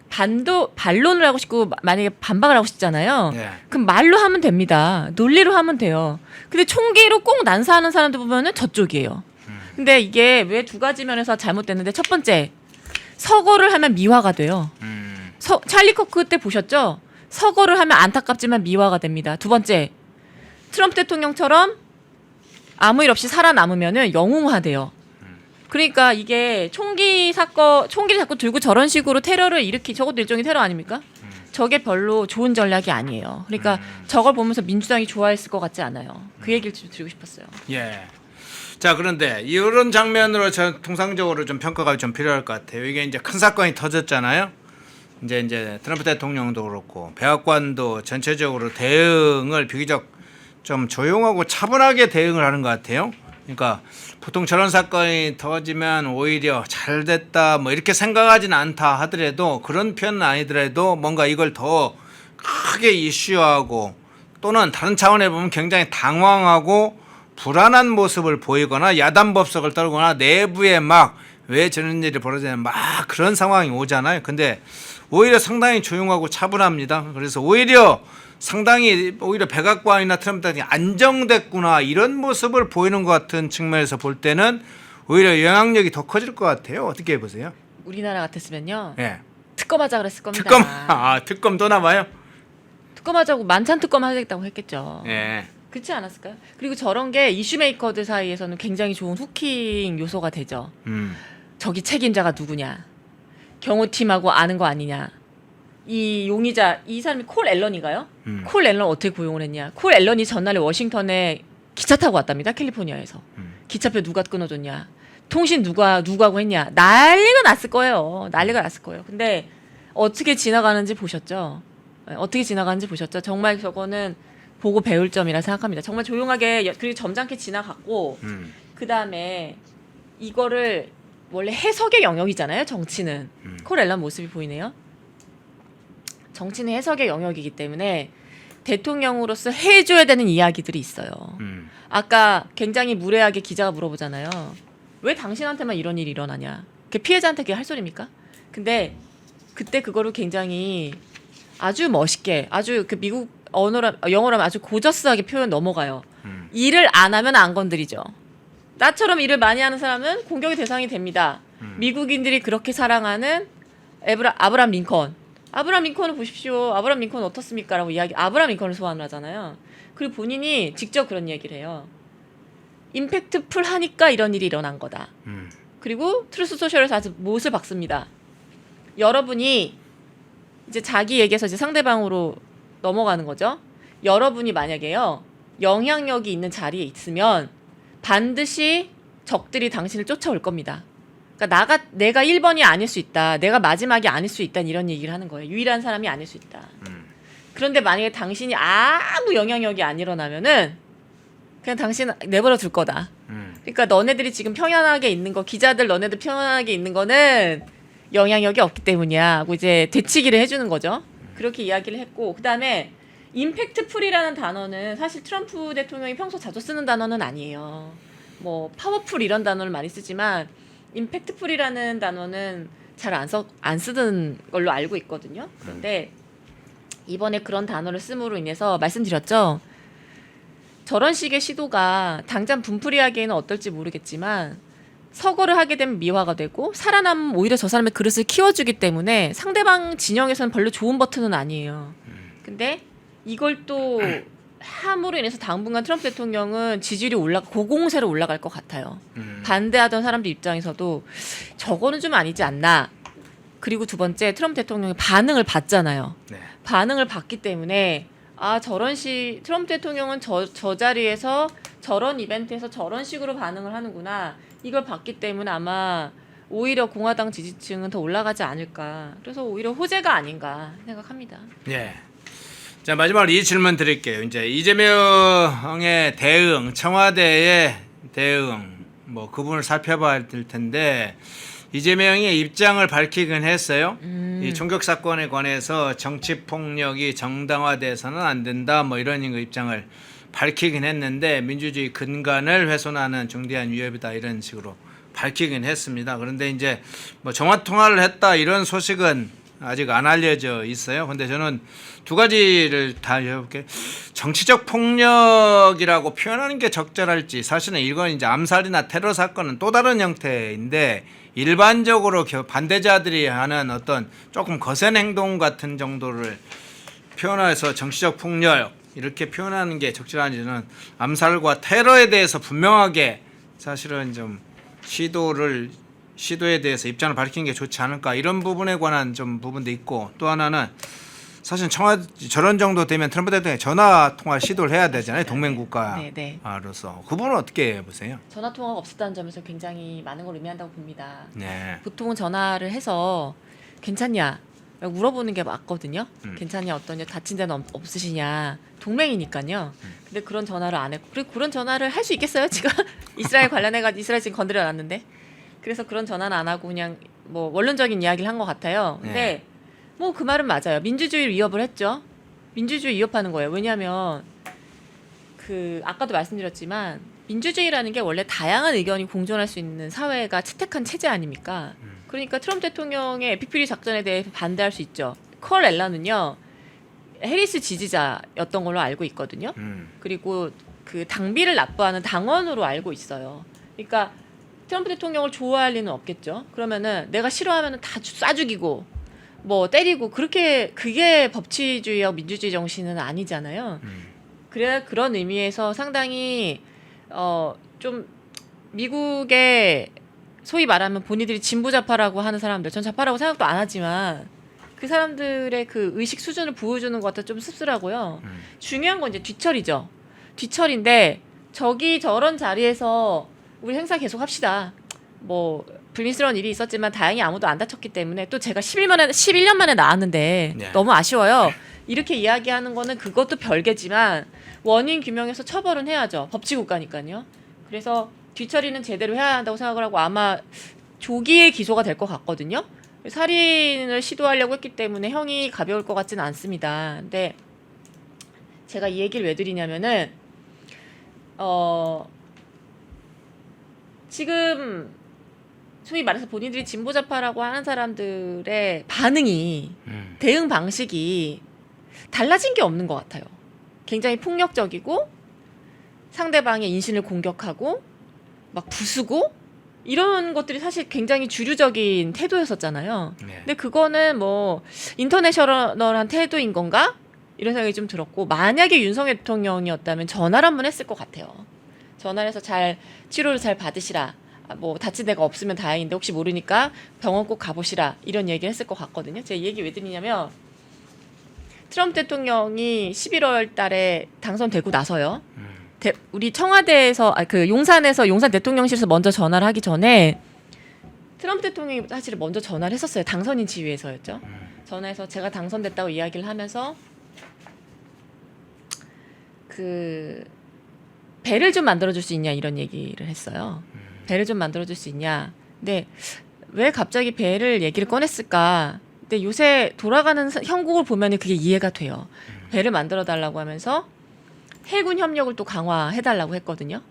반론을 하고 싶고 만약에 반박을 하고 싶잖아요. 예. 그럼 말로 하면 됩니다. 논리로 하면 돼요. 근데 총기로 꼭 난사하는 사람들 보면은 저쪽이에요. 근데 이게 왜 두 가지 면에서 잘못됐는데 첫 번째 서거를 하면 미화가 돼요. 찰리 코크 때 보셨죠? 서거를 하면 안타깝지만 미화가 됩니다. 두 번째 트럼프 대통령처럼 아무 일 없이 살아남으면은 영웅화돼요. 그러니까 이게 총기를 자꾸 들고 저런 식으로 테러를 저것도 일종의 테러 아닙니까? 저게 별로 좋은 전략이 아니에요. 그러니까 저걸 보면서 민주당이 좋아했을 것 같지 않아요. 그 얘기를 좀 드리고 싶었어요. 예. 자, 그런데 이런 장면으로 통상적으로 좀 평가가 좀 필요할 것 같아요. 이게 이제 큰 사건이 터졌잖아요. 이제 트럼프 대통령도 그렇고 백악관도 전체적으로 대응을 비교적 좀 조용하고 차분하게 대응을 하는 것 같아요. 그러니까 보통 저런 사건이 터지면 오히려 잘 됐다 뭐 이렇게 생각하진 않다 하더라도 그런 표현은 아니더라도 뭔가 이걸 더 크게 이슈화하고 또는 다른 차원에 보면 굉장히 당황하고 불안한 모습을 보이거나 야단법석을 떨거나 내부에 막 왜 저런 일이 벌어지냐 막 그런 상황이 오잖아요. 근데 오히려 상당히 조용하고 차분합니다. 그래서 오히려 백악관이나 트럼프 대통령이 안정됐구나 이런 모습을 보이는 것 같은 측면에서 볼 때는 오히려 영향력이 더 커질 것 같아요. 어떻게 보세요? 우리나라 같았으면요. 예. 특검하자 그랬을 겁니다. 특검 또 남아요? 특검하자고 만찬 특검 하겠다고 했겠죠. 예. 그렇지 않았을까요? 그리고 저런 게 이슈메이커들 사이에서는 굉장히 좋은 후킹 요소가 되죠. 저기 책임자가 누구냐? 경호팀하고 아는 거 아니냐? 이 용의자 이 사람이 콜 앨런인가요? 콜 앨런 어떻게 고용을 했냐? 콜 앨런이 전날에 워싱턴에 기차 타고 왔답니다. 캘리포니아에서. 기차표 누가 끊어줬냐? 통신 누구하고 했냐? 난리가 났을 거예요. 근데 어떻게 지나가는지 보셨죠? 어떻게 지나가는지 보셨죠? 정말 저거는 보고 배울 점이라 생각합니다. 정말 조용하게 그리고 점잖게 지나갔고 그 다음에 이거를 원래 해석의 영역이잖아요. 정치는 콜 앨런 모습이 보이네요. 정치는 해석의 영역이기 때문에 대통령으로서 해줘야 되는 이야기들이 있어요. 아까 굉장히 무례하게 기자가 물어보잖아요. 왜 당신한테만 이런 일이 일어나냐? 그 피해자한테 그게 할 소리입니까? 근데 그때 그거를 굉장히 아주 멋있게 아주 그 미국 영어로 하면 아주 고저스하게 표현 넘어가요. 일을 안 하면 안 건드리죠. 나처럼 일을 많이 하는 사람은 공격의 대상이 됩니다. 미국인들이 그렇게 사랑하는 아브라함 링컨. 아브라함 링컨을 보십시오. 아브라함 링컨은 어떻습니까? 라고 아브라함 링컨을 소환을 하잖아요. 그리고 본인이 직접 그런 얘기를 해요. 임팩트풀 하니까 이런 일이 일어난 거다. 그리고 트루스 소셜에서 아주 못을 박습니다. 여러분이 이제 자기 얘기에서 이제 상대방으로 넘어가는 거죠. 여러분이 만약에요. 영향력이 있는 자리에 있으면 반드시 적들이 당신을 쫓아올 겁니다. 그러니까 내가 1번이 아닐 수 있다. 내가 마지막이 아닐 수 있다. 이런 얘기를 하는 거예요. 유일한 사람이 아닐 수 있다. 그런데 만약에 당신이 아무 영향력이 안 일어나면은 그냥 당신 내버려 둘 거다. 그러니까 너네들이 지금 평안하게 있는 거, 기자들 너네들 평안하게 있는 거는 영향력이 없기 때문이야 하고 이제 되치기를 해주는 거죠. 그렇게 이야기를 했고 그다음에 임팩트풀이라는 단어는 사실 트럼프 대통령이 평소 자주 쓰는 단어는 아니에요. 뭐 파워풀 이런 단어를 많이 쓰지만 임팩트풀이라는 단어는 잘 안 쓰던 걸로 알고 있거든요. 그런데 이번에 그런 단어를 씀으로 인해서 말씀드렸죠. 저런 식의 시도가 당장 분풀이하기에는 어떨지 모르겠지만 서거를 하게 되면 미화가 되고 살아남으면 오히려 저 사람의 그릇을 키워주기 때문에 상대방 진영에서는 별로 좋은 버튼은 아니에요. 근데 이걸 또 함으로 인해서 당분간 트럼프 대통령은 지지율이 고공세로 올라갈 것 같아요. 반대하던 사람들 입장에서도 저거는 좀 아니지 않나. 그리고 두 번째 트럼프 대통령이 반응을 봤잖아요. 네. 반응을 봤기 때문에 트럼프 대통령은 저 자리에서 저런 이벤트에서 저런 식으로 반응을 하는구나. 이걸 봤기 때문에 아마 오히려 공화당 지지층은 더 올라가지 않을까. 그래서 오히려 호재가 아닌가 생각합니다. 예. 자, 마지막으로 이 질문 드릴게요. 이제 이재명의 대응, 청와대의 대응, 뭐 그분을 살펴봐야 될 텐데 이재명이 입장을 밝히긴 했어요. 이 총격 사건에 관해서 정치 폭력이 정당화돼서는 안 된다. 뭐 이런 입장을 밝히긴 했는데 민주주의 근간을 훼손하는 중대한 위협이다 이런 식으로 밝히긴 했습니다. 그런데 이제 뭐 정화 통화를 했다 이런 소식은 아직 안 알려져 있어요. 근데 저는 두 가지를 다 해볼게요. 정치적 폭력이라고 표현하는 게 적절할지, 사실은 이건 이제 암살이나 테러 사건은 또 다른 형태인데, 일반적으로 반대자들이 하는 어떤 조금 거센 행동 같은 정도를 표현해서 정치적 폭력 이렇게 표현하는 게 적절한지는, 암살과 테러에 대해서 분명하게 사실은 좀 시도에 대해서 입장을 밝히는 게 좋지 않을까, 이런 부분에 관한 좀 부분도 있고, 또 하나는 사실 저런 정도 되면 트럼프 대통령이 전화 통화 시도를 해야 되잖아요. 동맹 국가로서. 그 부분은 어떻게 보세요? 전화 통화가 없었다는 점에서 굉장히 많은 걸 의미한다고 봅니다. 네. 보통은 전화를 해서 괜찮냐 물어보는 게 맞거든요. 괜찮냐, 어떠냐, 다친 데는 없으시냐, 동맹이니까요. 근데 그런 전화를 안 했고, 그리고 그런 전화를 할 수 있겠어요? 지금 이스라엘 관련해가지고 이스라엘 지금 건드려놨는데, 그래서 그런 전화는 안 하고 그냥 뭐 원론적인 이야기를 한 것 같아요. 근데 네. 뭐 그 말은 맞아요. 민주주의를 위협을 했죠. 민주주의 위협하는 거예요. 왜냐하면 그 아까도 말씀드렸지만 민주주의라는 게 원래 다양한 의견이 공존할 수 있는 사회가 채택한 체제 아닙니까? 그러니까 트럼프 대통령의 에피퓨리 작전에 대해 반대할 수 있죠. 컬 앨런은요, 해리스 지지자였던 걸로 알고 있거든요. 그리고 그 당비를 납부하는 당원으로 알고 있어요. 그러니까 트럼프 대통령을 좋아할 리는 없겠죠. 그러면은 내가 싫어하면은 다 쏴 죽이고 뭐 때리고, 그게 법치주의와 민주주의 정신은 아니잖아요. 그래, 그런 의미에서 상당히 좀 미국의 소위 말하면 본인들이 진보좌파라고 하는 사람들, 전 좌파라고 생각도 안 하지만 그 사람들의 그 의식 수준을 보여주는 것 같아 좀 씁쓸하고요. 중요한 건 이제 뒤처리죠. 뒤처리인데 저기 저런 자리에서 우리 행사 계속 합시다. 뭐 불미스러운 일이 있었지만 다행히 아무도 안 다쳤기 때문에, 또 제가 11년 만에 나왔는데 네. 너무 아쉬워요. 이렇게 이야기하는 거는 그것도 별개지만 원인 규명해서 처벌은 해야죠. 법치국가니까요. 그래서 뒤처리는 제대로 해야 한다고 생각을 하고, 아마 조기에 기소가 될 것 같거든요. 살인을 시도하려고 했기 때문에 형이 가벼울 것 같지는 않습니다. 근데 제가 이 얘기를 왜 드리냐면은 지금 소위 말해서 본인들이 진보좌파라고 하는 사람들의 반응이, 대응 방식이 달라진 게 없는 것 같아요. 굉장히 폭력적이고 상대방의 인신을 공격하고 막 부수고 이런 것들이 사실 굉장히 주류적인 태도였었잖아요. 네. 근데 그거는 뭐 인터내셔널한 태도인 건가? 이런 생각이 좀 들었고, 만약에 윤석열 대통령이었다면 전화를 한번 했을 것 같아요. 전화를 해서 치료를 잘 받으시라. 뭐 다친 데가 없으면 다행인데 혹시 모르니까 병원 꼭 가보시라. 이런 얘기를 했을 것 같거든요. 제가 이 얘기 왜 드리냐면, 트럼프 대통령이 11월 달에 당선되고 나서요. 우리 청와대에서 그 용산 대통령실에서 먼저 전화를 하기 전에 트럼프 대통령이 사실 먼저 전화를 했었어요. 당선인 지휘에서였죠. 전화해서 제가 당선됐다고 이야기를 하면서 그 배를 좀 만들어줄 수 있냐, 이런 얘기를 했어요. 배를 좀 만들어줄 수 있냐. 근데 왜 갑자기 배를 얘기를 꺼냈을까? 근데 요새 돌아가는 형국을 보면 그게 이해가 돼요. 배를 만들어 달라고 하면서 해군 협력을 또 강화해달라고 했거든요.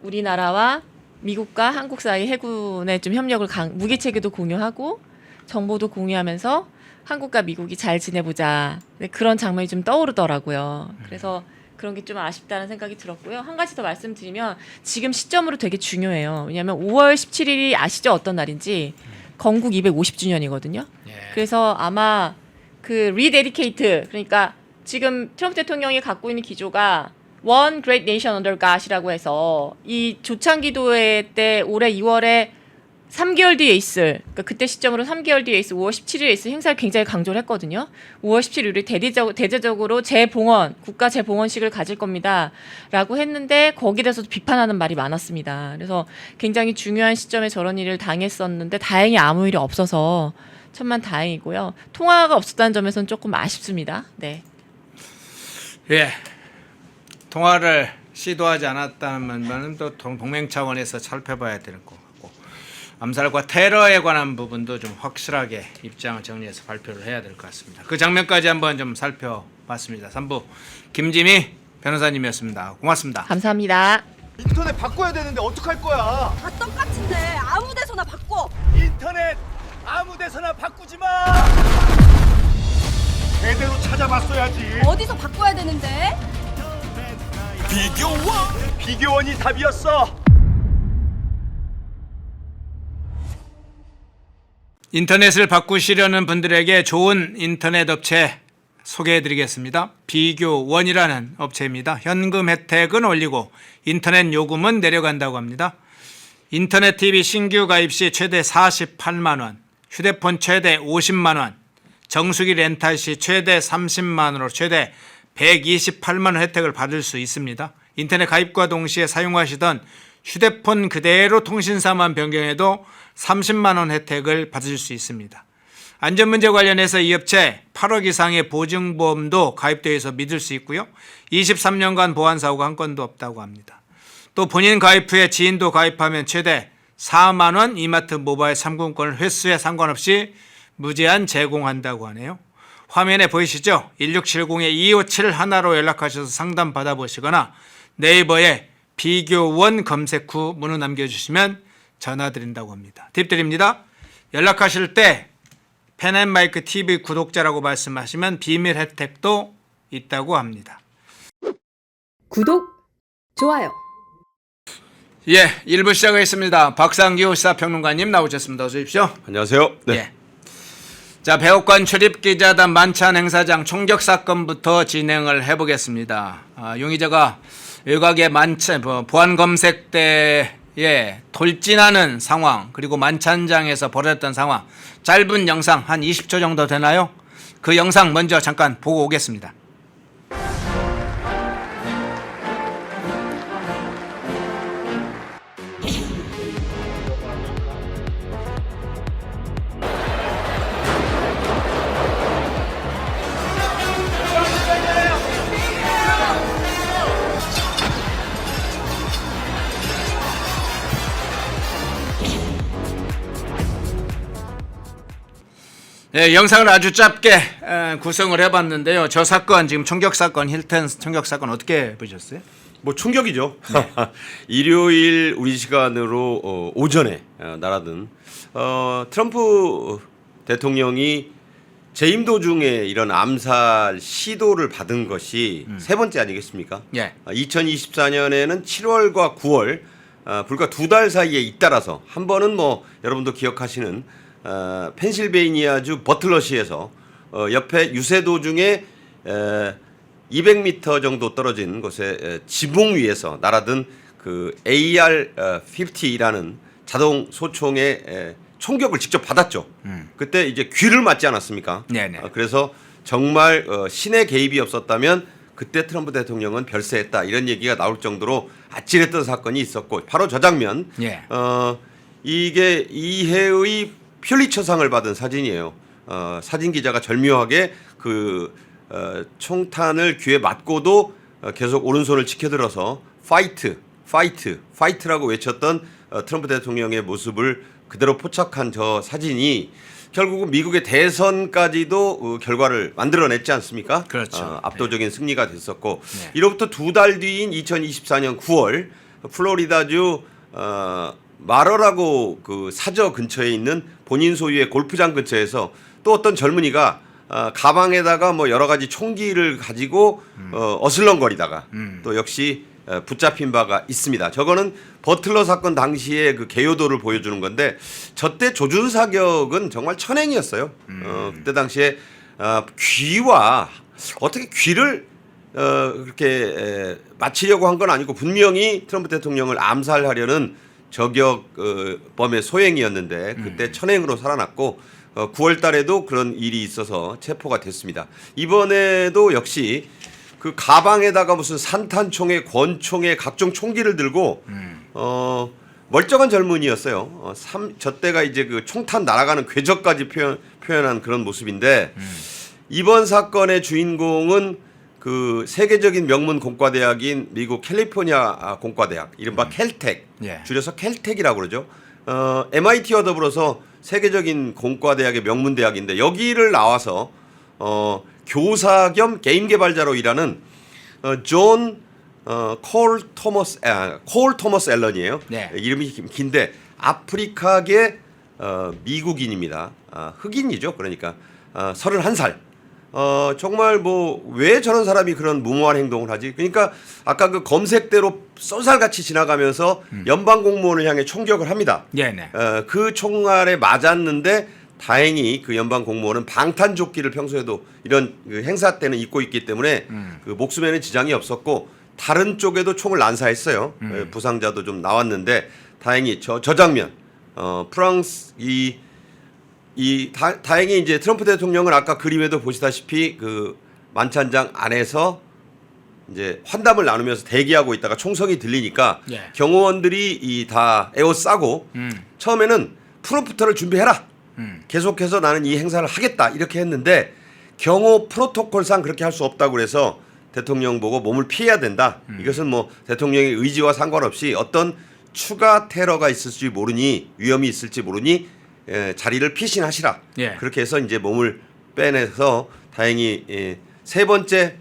우리나라와 미국과 한국 사이 해군의 좀 협력을 무기 체계도 공유하고 정보도 공유하면서 한국과 미국이 잘 지내보자. 그런 장면이 좀 떠오르더라고요. 그래서 그런 게 좀 아쉽다는 생각이 들었고요. 한 가지 더 말씀드리면, 지금 시점으로 되게 중요해요. 왜냐하면 5월 17일이 아시죠? 어떤 날인지. 건국 250주년이거든요. 예. 그래서 아마 그 리데디케이트, 그러니까 지금 트럼프 대통령이 갖고 있는 기조가 One Great Nation Under God이라고 해서, 이 조창기도회 때 올해 2월에 3개월 뒤에 있을, 그러니까 그때 시점으로 3개월 뒤에 있을 5월 17일에 있을 행사를 굉장히 강조를 했거든요. 5월 17일이 대대적으로 재봉헌, 국가 재봉헌식을 가질 겁니다. 라고 했는데 거기에 대해서도 비판하는 말이 많았습니다. 그래서 굉장히 중요한 시점에 저런 일을 당했었는데 다행히 아무 일이 없어서 천만 다행이고요. 통화가 없었다는 점에서는 조금 아쉽습니다. 네. 예. 통화를 시도하지 않았다면 또 동맹 차원에서 살펴봐야 될 것 같고, 암살과 테러에 관한 부분도 좀 확실하게 입장을 정리해서 발표를 해야 될 것 같습니다. 그 장면까지 한번 좀 살펴봤습니다. 3부 김지미 변호사님이었습니다. 고맙습니다. 감사합니다. 인터넷 바꿔야 되는데 어떡할 거야? 다 똑같은데 아무 데서나 바꿔. 인터넷 아무 데서나 바꾸지 마. 제대로 찾아봤어야지. 어디서 바꿔야 되는데? 비교원이 답이었어. 인터넷을 바꾸시려는 분들에게 좋은 인터넷 업체 소개해드리겠습니다. 비교원이라는 업체입니다. 현금 혜택은 올리고 인터넷 요금은 내려간다고 합니다. 인터넷 TV 신규 가입 시 최대 48만 원, 휴대폰 최대 50만 원, 정수기 렌탈 시 최대 30만 원으로 최대 128만 원 혜택을 받을 수 있습니다. 인터넷 가입과 동시에 사용하시던 휴대폰 그대로 통신사만 변경해도 30만 원 혜택을 받으실 수 있습니다. 안전문제 관련해서 이 업체 8억 이상의 보증보험도 가입되어 있어 믿을 수 있고요. 23년간 보안사고가 한 건도 없다고 합니다. 또 본인 가입 후에 지인도 가입하면 최대 4만 원 이마트 모바일 상품권을 횟수에 상관없이 무제한 제공한다고 하네요. 화면에 보이시죠? 1670-2571로 연락하셔서 상담 받아보시거나 네이버에 비교원 검색 후 문의 남겨주시면 전화드린다고 합니다. 팁 드립니다. 연락하실 때 펜앤마이크 TV 구독자라고 말씀하시면 비밀 혜택도 있다고 합니다. 구독, 좋아요. 예, 1부 시작하겠습니다. 박상규 시사평론가님 나오셨습니다. 어서 오십시오. 안녕하세요. 네. 예. 자, 백악관 출입기자단 만찬 행사장 총격 사건부터 진행을 해보겠습니다. 용의자가 외곽의 보안 검색 때에 돌진하는 상황, 그리고 만찬장에서 벌어졌던 상황, 짧은 영상 한 20초 정도 되나요? 그 영상 먼저 잠깐 보고 오겠습니다. 네, 영상을 아주 짧게 구성을 해봤는데요. 저 사건, 지금 총격 사건, 힐튼 총격 사건 어떻게 보셨어요? 뭐 충격이죠. 일요일 우리 시간으로 오전에 날아든 트럼프 대통령이 재임 도중에 이런 암살 시도를 받은 것이 세 번째 아니겠습니까? 예. 2024년에는 7월과 9월 불과 2달 사이에 잇따라서 한 번은 뭐 여러분도 기억하시는 펜실베이니아주 버틀러시에서 옆에 유세 도중에 200m 정도 떨어진 곳에 지붕 위에서 날아든 그 AR-50라는 자동 소총의 총격을 직접 받았죠. 그때 이제 귀를 맞지 않았습니까? 네네. 그래서 정말 신의 개입이 없었다면 그때 트럼프 대통령은 별세했다 이런 얘기가 나올 정도로 아찔했던 사건이 있었고 바로 저 장면. 예. 이게 이해의 퓰리처상을 받은 사진이에요. 사진 기자가 절묘하게 그 총탄을 귀에 맞고도 계속 오른손을 치켜들어서 파이트라고 외쳤던 트럼프 대통령의 모습을 그대로 포착한 저 사진이 결국은 미국의 대선까지도 결과를 만들어냈지 않습니까? 그렇죠. 압도적인 승리가 됐었고 네. 이로부터 2달 뒤인 2024년 9월 플로리다주 마러라고 그 사저 근처에 있는 본인 소유의 골프장 근처에서 또 어떤 젊은이가 가방에다가 뭐 여러 가지 총기를 가지고 어슬렁거리다가 또 역시 붙잡힌 바가 있습니다. 저거는 버틀러 사건 당시의 그 개요도를 보여주는 건데 저때 조준 사격은 정말 천행이었어요. 그때 당시에 귀와 어떻게 귀를 그렇게 맞추려고 한 건 아니고 분명히 트럼프 대통령을 암살하려는 저격범의 소행이었는데 그때 천행으로 살아났고 9월 달에도 그런 일이 있어서 체포가 됐습니다. 이번에도 역시 그 가방에다가 무슨 산탄총에 권총에 각종 총기를 들고 멀쩡한 젊은이였어요. 저 때가 이제 그 총탄 날아가는 궤적까지 표현한 그런 모습인데 이번 사건의 주인공은 그 세계적인 명문 공과대학인 미국 캘리포니아 공과대학 이른바 캘텍 예. 줄여서 캘텍이라고 그러죠. MIT와 더불어서 세계적인 공과대학의 명문대학인데 여기를 나와서 교사 겸 게임 개발자로 일하는 콜 토머스 앨런이에요. 네. 이름이 긴데 아프리카계 미국인입니다. 흑인이죠. 그러니까 31살. 정말 뭐 왜 저런 사람이 그런 무모한 행동을 하지? 그러니까 아까 그 검색대로 쏜살같이 지나가면서 연방 공무원을 향해 총격을 합니다. 네네. 그 총알에 맞았는데 다행히 그 연방 공무원은 방탄조끼를 평소에도 이런 그 행사 때는 입고 있기 때문에 그 목숨에는 지장이 없었고 다른 쪽에도 총을 난사했어요. 부상자도 좀 나왔는데 다행히 저 장면 프랑스 다행히 이제 트럼프 대통령은 아까 그림에도 보시다시피 그 만찬장 안에서 이제 환담을 나누면서 대기하고 있다가 총성이 들리니까 예. 경호원들이 다 에워싸고 처음에는 프롬프터를 준비해라. 계속해서 나는 이 행사를 하겠다 이렇게 했는데 경호 프로토콜상 그렇게 할 수 없다고 그래서 대통령 보고 몸을 피해야 된다. 이것은 뭐 대통령의 의지와 상관없이 어떤 추가 테러가 있을지 모르니 위험이 있을지 모르니 자리를 피신하시라. 예. 그렇게 해서 이제 몸을 빼내서 다행히 세 번째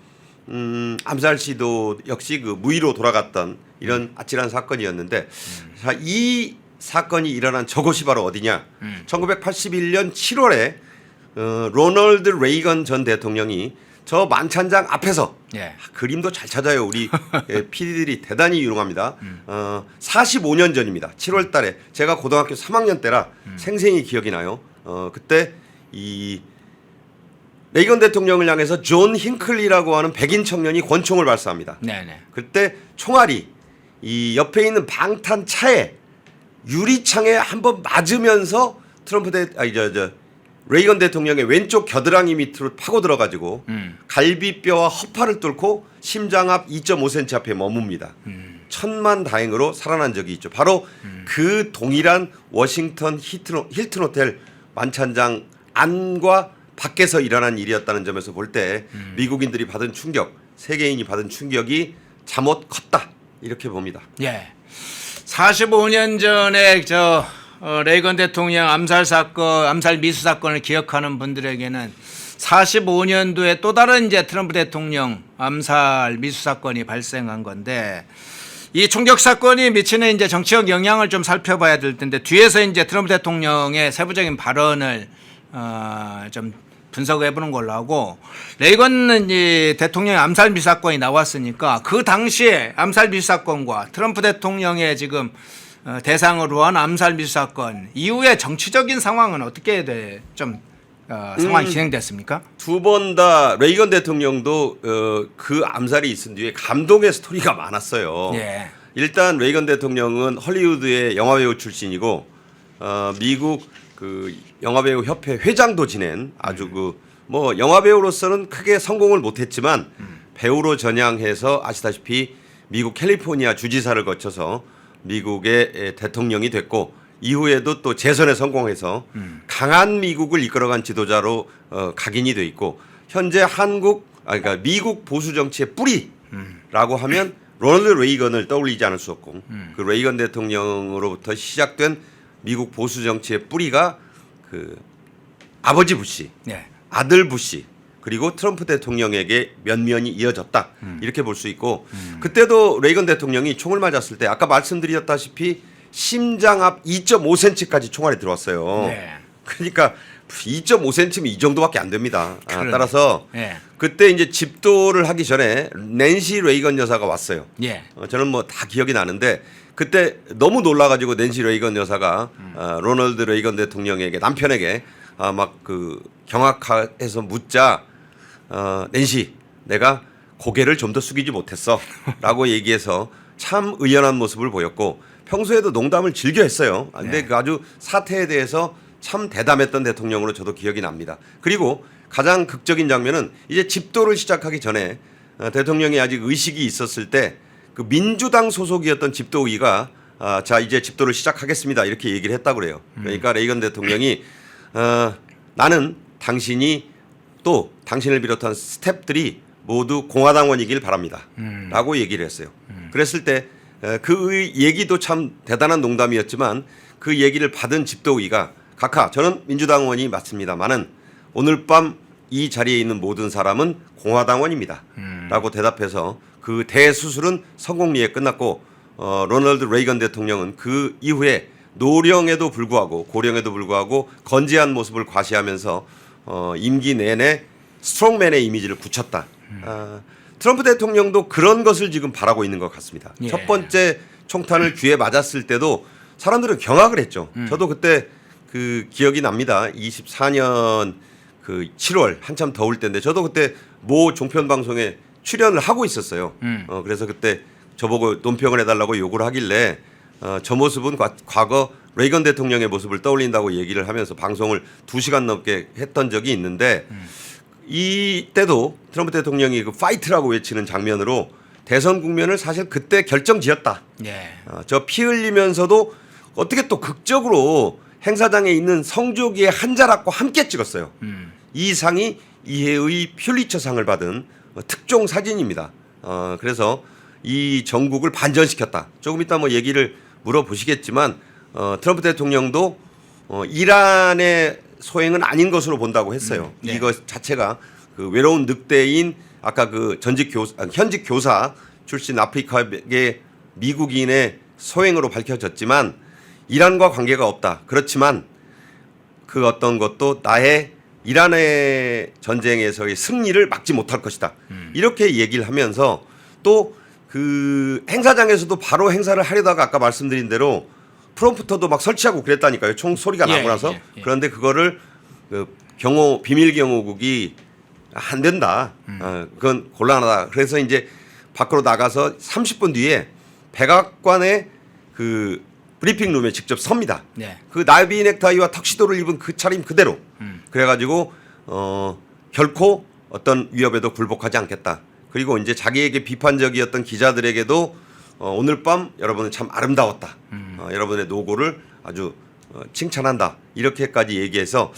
암살 시도 역시 그 무의로 돌아갔던 이런 아찔한 사건이었는데 자, 이 사건이 일어난 저곳이 바로 어디냐? 1981년 7월에 로널드 레이건 전 대통령이 저 만찬장 앞에서 예. 그림도 잘 찾아요. 우리 PD들이 대단히 유용합니다. 45년 전입니다. 7월 달에 제가 고등학교 3학년 때라 생생히 기억이 나요. 그때 이 레이건 대통령을 향해서 존 힌클리라고 하는 백인 청년이 권총을 발사합니다. 네네. 그때 총알이 이 옆에 있는 방탄 차에 유리창에 한번 맞으면서 레이건 대통령의 왼쪽 겨드랑이 밑으로 파고 들어가지고 갈비뼈와 허파를 뚫고 심장 앞 2.5cm 앞에 머뭅니다. 천만 다행으로 살아난 적이 있죠. 바로 그 동일한 워싱턴 힐튼 호텔 만찬장 안과 밖에서 일어난 일이었다는 점에서 볼 때 미국인들이 받은 충격, 세계인이 받은 충격이 잠옷 컸다 이렇게 봅니다. 예. 45년 전에 레이건 대통령 암살 사건, 암살 미수 사건을 기억하는 분들에게는 45년도에 또 다른 이제 트럼프 대통령 암살 미수 사건이 발생한 건데 이 총격 사건이 미치는 이제 정치적 영향을 좀 살펴봐야 될 텐데 뒤에서 이제 트럼프 대통령의 세부적인 발언을 좀 분석해 보는 걸로 하고 레이건 이 대통령의 암살 미수 사건이 나왔으니까 그 당시에 암살 미수 사건과 트럼프 대통령의 지금 대상으로 한 암살 미수 사건 이후의 정치적인 상황은 어떻게 상황이 진행됐습니까? 두 번 다 레이건 대통령도 그 암살이 있은 뒤에 감동의 스토리가 많았어요. 예. 일단 레이건 대통령은 헐리우드의 영화배우 출신이고 미국 그 영화배우 협회 회장도 지낸 아주 뭐 영화배우로서는 크게 성공을 못했지만 배우로 전향해서 아시다시피 미국 캘리포니아 주지사를 거쳐서 미국의 대통령이 됐고 이후에도 또 재선에 성공해서 강한 미국을 이끌어간 지도자로 각인이 돼 있고 현재 그러니까 미국 보수 정치의 뿌리라고 하면 로널드 레이건을 떠올리지 않을 수 없고 그 레이건 대통령으로부터 시작된 미국 보수 정치의 뿌리가 그 아버지 부시, 네. 아들 부시 그리고 트럼프 대통령에게 면면이 이어졌다 이렇게 볼 수 있고 그때도 레이건 대통령이 총을 맞았을 때 아까 말씀드렸다시피 심장 앞 2.5cm까지 총알이 들어왔어요. 네. 그러니까 2.5cm면 이 정도밖에 안 됩니다. 따라서 네. 그때 이제 집도를 하기 전에 낸시 레이건 여사가 왔어요. 예. 저는 뭐 다 기억이 나는데 그때 너무 놀라가지고 낸시 레이건 여사가 로널드 레이건 대통령에게 남편에게 막 그 경악해서 묻자 낸시 내가 고개를 좀 더 숙이지 못했어라고 얘기해서 참 의연한 모습을 보였고 평소에도 농담을 즐겨 했어요. 근데 네. 그 아주 사태에 대해서 참 대담했던 대통령으로 저도 기억이 납니다. 그리고 가장 극적인 장면은 이제 집도를 시작하기 전에 대통령이 아직 의식이 있었을 때 그 민주당 소속이었던 집도의가 자 이제 집도를 시작하겠습니다 이렇게 얘기를 했다고 그래요. 그러니까 레이건 대통령이 나는 당신이 또 당신을 비롯한 스태프들이 모두 공화당원이길 바랍니다 라고 얘기를 했어요. 그랬을 때 그 얘기도 참 대단한 농담이었지만 그 얘기를 받은 집도의가 각하 저는 민주당원이 맞습니다만은 오늘 밤 이 자리에 있는 모든 사람은 공화당원입니다 라고 대답해서 그 대수술은 성공리에 끝났고 로널드 레이건 대통령은 그 이후에 노령에도 불구하고 고령에도 불구하고 건재한 모습을 과시하면서 임기 내내 스트롱맨의 이미지를 굳혔다. 트럼프 대통령도 그런 것을 지금 바라고 있는 것 같습니다. 예. 첫 번째 총탄을 귀에 맞았을 때도 사람들은 경악을 했죠. 저도 그때 그 기억이 납니다. 24년 그 7월 한참 더울 때인데 저도 그때 모 종편 방송에 출연을 하고 있었어요. 그래서 그때 저보고 논평을 해달라고 요구를 하길래 저 모습은 과거 레이건 대통령의 모습을 떠올린다고 얘기를 하면서 방송을 2시간 넘게 했던 적이 있는데 이때도 트럼프 대통령이 그 파이트라고 외치는 장면으로 대선 국면을 사실 그때 결정지었다. 예. 저 피 흘리면서도 어떻게 또 극적으로 행사장에 있는 성조기의 한 자락과 함께 찍었어요. 이 상이 이해의 퓰리처상을 받은 특종 사진입니다. 그래서 이 전국을 반전시켰다. 조금 이따 뭐 얘기를 물어보시겠지만 트럼프 대통령도 이란의 소행은 아닌 것으로 본다고 했어요. 네. 이것 자체가 그 외로운 늑대인 아까 그 현직 교사 출신 아프리카계 미국인의 소행으로 밝혀졌지만 이란과 관계가 없다. 그렇지만 그 어떤 것도 나의 이란의 전쟁에서의 승리를 막지 못할 것이다. 이렇게 얘기를 하면서 또 그 행사장에서도 바로 행사를 하려다가 아까 말씀드린 대로 프롬프터도 막 설치하고 그랬다니까요. 총 소리가 나고 나서. 그런데 그거를 그 비밀 경호국이 안 된다. 그건 곤란하다. 그래서 이제 밖으로 나가서 30분 뒤에 백악관의 그 브리핑룸에 직접 섭니다. 네. 그 나비 넥타이와 턱시도를 입은 그 차림 그대로. 그래가지고 결코 어떤 위협에도 굴복하지 않겠다. 그리고 이제 자기에게 비판적이었던 기자들에게도 오늘 밤 여러분은 참 아름다웠다. 여러분의 노고를 아주 칭찬한다. 이렇게까지 얘기해서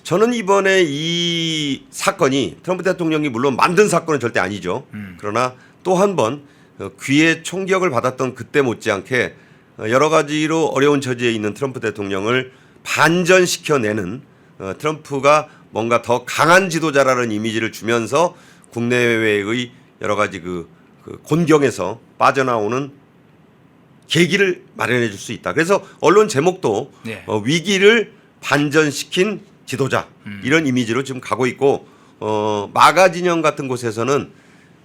저는 이번에 이 사건이 트럼프 대통령이 물론 만든 사건은 절대 아니죠. 그러나 또 한 번 귀에 총격을 받았던 그때 못지않게 여러 가지로 어려운 처지에 있는 트럼프 대통령을 반전시켜내는 트럼프가 뭔가 더 강한 지도자라는 이미지를 주면서 국내외의 여러 가지 그 곤경에서 빠져나오는 계기를 마련해 줄 수 있다. 그래서 언론 제목도 네. 위기를 반전시킨 지도자 이런 이미지로 지금 가고 있고 마가 진영 같은 곳에서는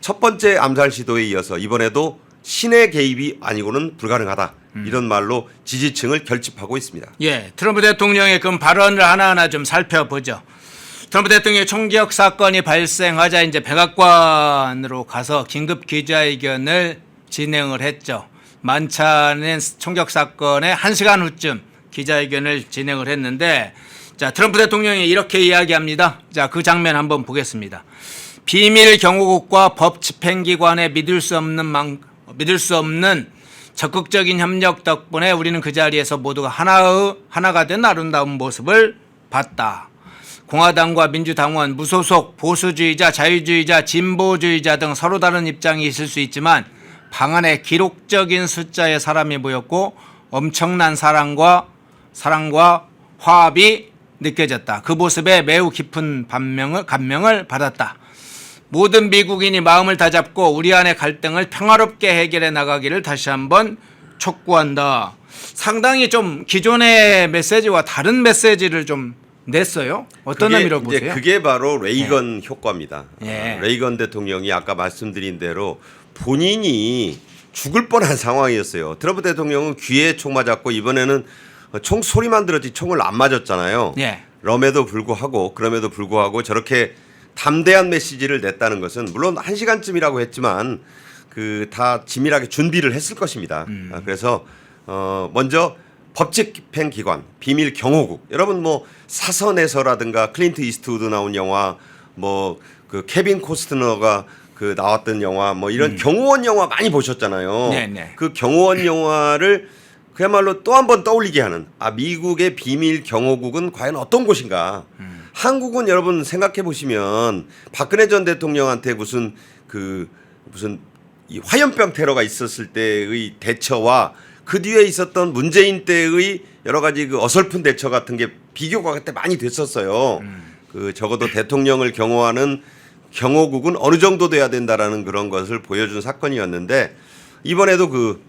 첫 번째 암살 시도에 이어서 이번에도 신의 개입이 아니고는 불가능하다. 이런 말로 지지층을 결집하고 있습니다. 예, 트럼프 대통령의 그 발언을 하나하나 좀 살펴보죠. 트럼프 대통령의 총격 사건이 발생하자 이제 백악관으로 가서 긴급 기자회견을 진행을 했죠. 만찬은 총격 사건의 1시간 후쯤 기자회견을 진행을 했는데 자, 트럼프 대통령이 이렇게 이야기합니다. 자, 그 장면 한번 보겠습니다. 비밀 경호국과 법 집행기관에 믿을 수 없는 적극적인 협력 덕분에 우리는 그 자리에서 모두가 하나가 된 아름다운 모습을 봤다. 공화당과 민주당원, 무소속, 보수주의자, 자유주의자, 진보주의자 등 서로 다른 입장이 있을 수 있지만 방 안에 기록적인 숫자의 사람이 모였고 엄청난 사랑과 화합이 느껴졌다. 그 모습에 매우 깊은 감명을 받았다. 모든 미국인이 마음을 다잡고 우리 안의 갈등을 평화롭게 해결해 나가기를 다시 한번 촉구한다. 상당히 좀 기존의 메시지와 다른 메시지를 좀 냈어요. 어떤 의미로 보세요? 그게 바로 레이건 효과입니다. 예. 레이건 대통령이 아까 말씀드린 대로 본인이 죽을 뻔한 상황이었어요. 트럼프 대통령은 귀에 총 맞았고 이번에는 총 소리만 들었지 총을 안 맞았잖아요. 예. 그럼에도 불구하고 저렇게 담대한 메시지를 냈다는 것은 물론 1시간쯤이라고 했지만 그 다 지밀하게 준비를 했을 것입니다. 그래서 먼저 법집행기관, 비밀 경호국. 여러분 뭐 사선에서라든가 클린트 이스트우드 나온 영화, 뭐 그 케빈 코스트너가 그 나왔던 영화, 뭐 이런 경호원 영화 많이 보셨잖아요. 네네. 그 경호원 영화를 그야말로 또 한 번 떠올리게 하는 미국의 비밀 경호국은 과연 어떤 곳인가? 한국은 여러분 생각해 보시면 박근혜 전 대통령한테 무슨 이 화염병 테러가 있었을 때의 대처와 그 뒤에 있었던 문재인 때의 여러 가지 그 어설픈 대처 같은 게 비교가 그때 많이 됐었어요. 그 적어도 대통령을 경호하는 경호국은 어느 정도 돼야 된다라는 그런 것을 보여준 사건이었는데 이번에도 그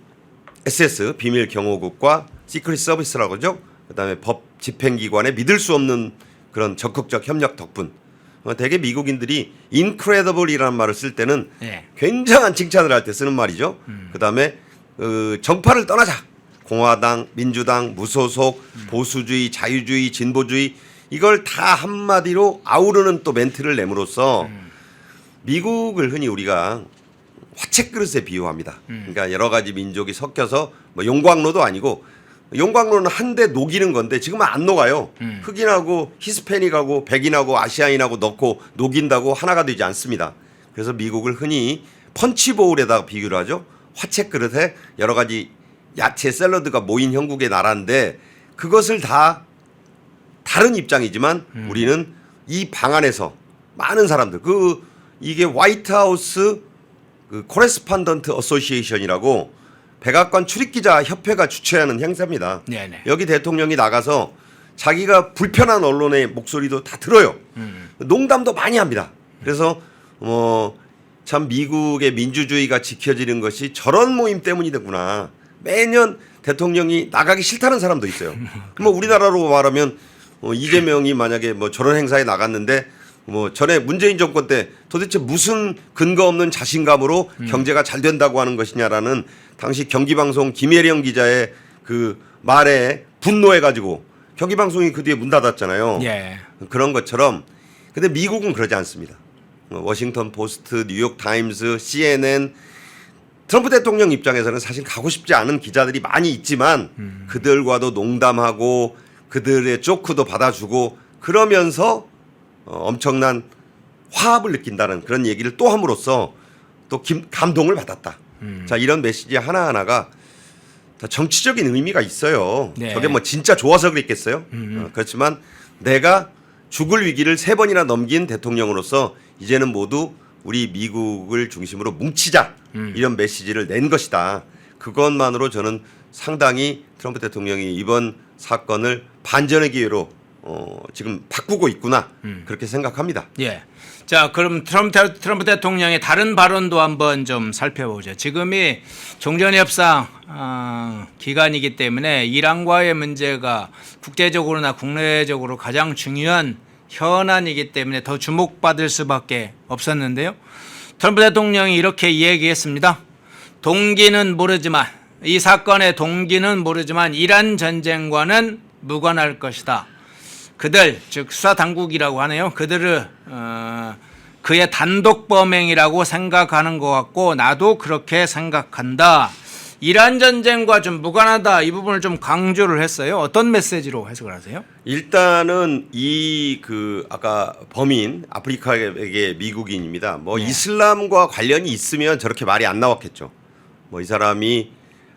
SS 비밀 경호국과 시크릿 서비스라고 그러죠. 그다음에 법 집행기관의 믿을 수 없는 그런 적극적 협력 덕분 대개 미국인들이 incredible이라는 말을 쓸 때는 예. 굉장한 칭찬을 할 때 쓰는 말이죠. 그다음에 정파를 떠나자. 공화당, 민주당, 무소속, 보수주의, 자유주의, 진보주의 이걸 다 한마디로 아우르는 또 멘트를 내므로써 미국을 흔히 우리가 화채 그릇에 비유합니다. 그러니까 여러 가지 민족이 섞여서 뭐 용광로도 아니고 용광로는 한 대 녹이는 건데 지금은 안 녹아요. 흑인하고 히스패닉하고 백인하고 아시아인하고 넣고 녹인다고 하나가 되지 않습니다. 그래서 미국을 흔히 펀치보울에다가 비유를 하죠. 화채 그릇에 여러 가지 야채 샐러드가 모인 형국의 나라인데 그것을 다 다른 입장이지만 우리는 이 방 안에서 많은 사람들 이게 화이트하우스 코레스판던트 어소시에이션이라고 백악관 출입기자 협회가 주최하는 행사입니다. 네네. 여기 대통령이 나가서 자기가 불편한 언론의 목소리도 다 들어요. 농담도 많이 합니다. 그래서 참 미국의 민주주의가 지켜지는 것이 저런 모임 때문이구나. 매년 대통령이 나가기 싫다는 사람도 있어요. 뭐 우리나라로 말하면 이재명이 만약에 뭐 저런 행사에 나갔는데 뭐 전에 문재인 정권 때 도대체 무슨 근거 없는 자신감으로 경제가 잘 된다고 하는 것이냐라는 당시 경기방송 김혜령 기자의 그 말에 분노해가지고 경기방송이 그 뒤에 문 닫았잖아요. 예. 그런 것처럼 근데 미국은 그러지 않습니다. 워싱턴 포스트, 뉴욕 타임스, CNN 트럼프 대통령 입장에서는 사실 가고 싶지 않은 기자들이 많이 있지만 그들과도 농담하고 그들의 조크도 받아주고 그러면서 엄청난 화합을 느낀다는 그런 얘기를 또 함으로써 또 감동을 받았다. 자 이런 메시지 하나하나가 다 정치적인 의미가 있어요. 네. 저게 뭐 진짜 좋아서 그랬겠어요. 그렇지만 내가 죽을 위기를 3번이나 넘긴 대통령으로서 이제는 모두 우리 미국을 중심으로 뭉치자 이런 메시지를 낸 것이다. 그것만으로 저는 상당히 트럼프 대통령이 이번 사건을 반전의 기회로 지금 바꾸고 있구나 그렇게 생각합니다. 예. 자, 그럼 트럼프 대통령의 다른 발언도 한번 좀 살펴보죠. 지금이 종전협상 기간이기 때문에 이란과의 문제가 국제적으로나 국내적으로 가장 중요한 현안이기 때문에 더 주목받을 수밖에 없었는데요. 트럼프 대통령이 이렇게 이야기했습니다. 동기는 모르지만 이 사건의 동기는 모르지만 이란 전쟁과는 무관할 것이다. 그들 즉 수사 당국이라고 하네요. 그들을 그의 단독 범행이라고 생각하는 것 같고 나도 그렇게 생각한다. 이란 전쟁과 좀 무관하다 이 부분을 좀 강조를 했어요. 어떤 메시지로 해석을 하세요? 일단은 아까 범인 아프리카계 미국인입니다. 뭐 이슬람과 관련이 있으면 저렇게 말이 안 나왔겠죠. 뭐 이 사람이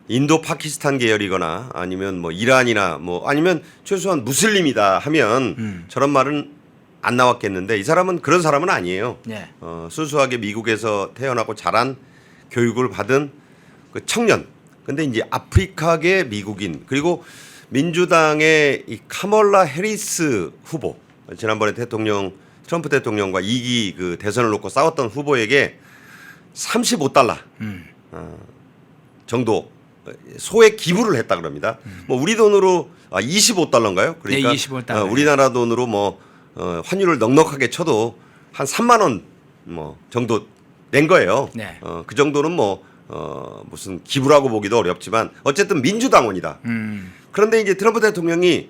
인도 파키스탄 계열이거나 아니면 뭐 이란이나 뭐 아니면 최소한 무슬림이다 하면 저런 말은 안 나왔겠는데 이 사람은 그런 사람은 아니에요. 네. 순수하게 미국에서 태어나고 자란 교육을 받은 그 청년. 근데 이제 아프리카계 미국인 그리고 민주당의 이 카멀라 해리스 후보 지난번에 트럼프 대통령과 2기 그 대선을 놓고 싸웠던 후보에게 $35 정도 소액 기부를 했다 그럽니다. 뭐 우리 돈으로 $25인가요? 그러니까 네, $25. 우리나라 돈으로 뭐 환율을 넉넉하게 쳐도 한 3만 원 뭐 정도 낸 거예요. 네. 그 정도는 무슨 기부라고 보기도 어렵지만 어쨌든 민주당원이다. 그런데 이제 트럼프 대통령이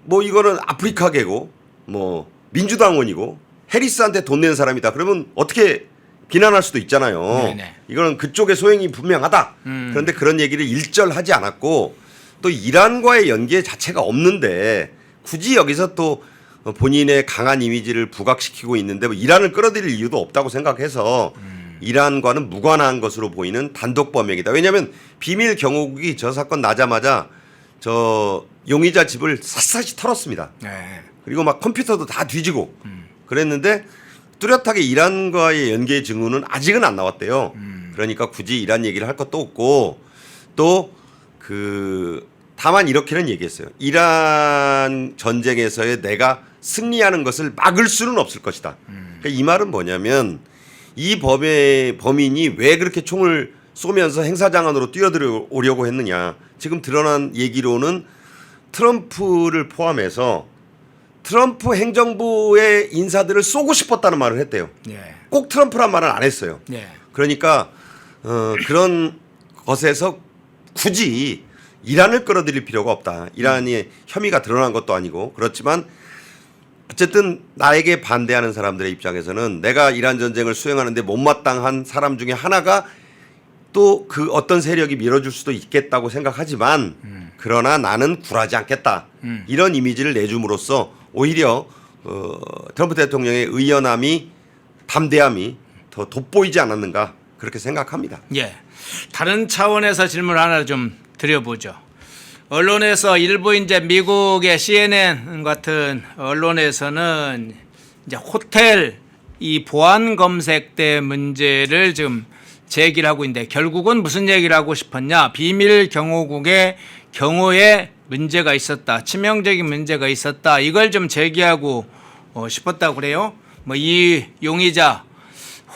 뭐 이거는 아프리카계고 뭐 민주당원이고 해리스한테 돈 낸 사람이다. 그러면 어떻게 비난할 수도 있잖아요. 네네. 이거는 그쪽의 소행이 분명하다. 그런데 그런 얘기를 일절하지 않았고 또 이란과의 연계 자체가 없는데 굳이 여기서 또 본인의 강한 이미지를 부각시키고 있는데 뭐 이란을 끌어들일 이유도 없다고 생각해서 이란과는 무관한 것으로 보이는 단독 범행이다. 왜냐하면 비밀 경호국이 저 사건 나자마자 저 용의자 집을 샅샅이 털었습니다. 네. 그리고 막 컴퓨터도 다 뒤지고 그랬는데 뚜렷하게 이란과의 연계 증후는 아직은 안 나왔대요. 그러니까 굳이 이란 얘기를 할 것도 없고 또 다만 이렇게는 얘기했어요. 이란 전쟁에서의 내가 승리하는 것을 막을 수는 없을 것이다. 그러니까 이 말은 뭐냐면 이 범인이 왜 그렇게 총을 쏘면서 행사장 안으로 뛰어들어오려고 했느냐. 지금 드러난 얘기로는 트럼프를 포함해서 트럼프 행정부의 인사들을 쏘고 싶었다는 말을 했대요. 예. 꼭 트럼프란 말은 안 했어요. 예. 그러니까 그런 것에서 굳이 이란을 끌어들일 필요가 없다. 이란의 혐의가 드러난 것도 아니고 그렇지만 어쨌든 나에게 반대하는 사람들의 입장에서는 내가 이란 전쟁을 수행하는데 못마땅한 사람 중에 하나가 또 그 어떤 세력이 밀어줄 수도 있겠다고 생각하지만 그러나 나는 굴하지 않겠다. 이런 이미지를 내줌으로써 오히려 트럼프 대통령의 의연함이 담대함이 더 돋보이지 않았는가 그렇게 생각합니다. 예. 다른 차원에서 질문 하나 좀 드려보죠. 언론에서 일부 이제 미국의 CNN 같은 언론에서는 이제 호텔 이 보안 검색대 문제를 지금 제기를 하고 있는데 결국은 무슨 얘기를 하고 싶었냐? 비밀 경호국의 경호에 문제가 있었다. 치명적인 문제가 있었다. 이걸 좀 제기하고 싶었다고 그래요. 뭐 이 용의자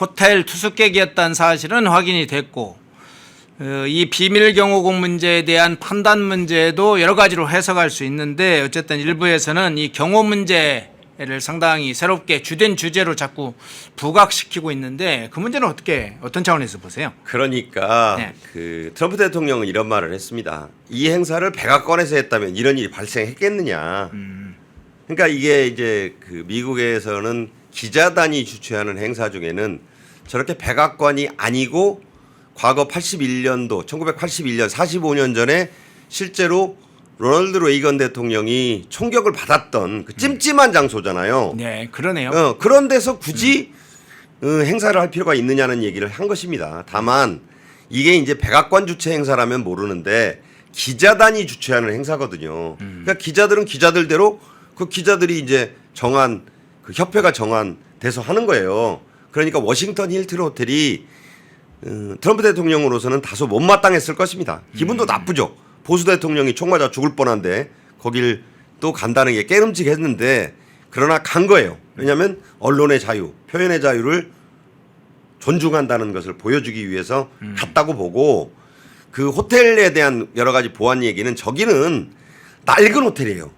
호텔 투숙객이었다는 사실은 확인이 됐고 이 비밀 경호국 문제에 대한 판단 문제도 여러 가지로 해석할 수 있는데 어쨌든 일부에서는 이 경호 문제를 상당히 새롭게 주된 주제로 자꾸 부각시키고 있는데 그 문제는 어떤 차원에서 보세요? 그러니까 네. 그 트럼프 대통령은 이런 말을 했습니다. 이 행사를 백악관에서 했다면 이런 일이 발생했겠느냐. 그러니까 이게 이제 그 미국에서는 기자단이 주최하는 행사 중에는 저렇게 백악관이 아니고 과거 81년도 1981년 45년 전에 실제로 로널드 레이건 대통령이 총격을 받았던 그 찜찜한 장소잖아요. 네, 그러네요. 그런 데서 굳이 행사를 할 필요가 있느냐는 얘기를 한 것입니다. 다만 이게 이제 백악관 주최 행사라면 모르는데 기자단이 주최하는 행사거든요. 그러니까 기자들은 기자들대로 그 기자들이 이제 정한 그 협회가 정한 데서 하는 거예요. 그러니까 워싱턴 힐튼 호텔이 트럼프 대통령으로서는 다소 못마땅했을 것입니다. 기분도 나쁘죠. 보수 대통령이 총 맞아 죽을 뻔한데 거길 또 간다는 게 깨름직했는데 그러나 간 거예요. 왜냐하면 언론의 자유, 표현의 자유를 존중한다는 것을 보여주기 위해서 갔다고 보고 그 호텔에 대한 여러 가지 보안 얘기는 저기는 낡은 호텔이에요.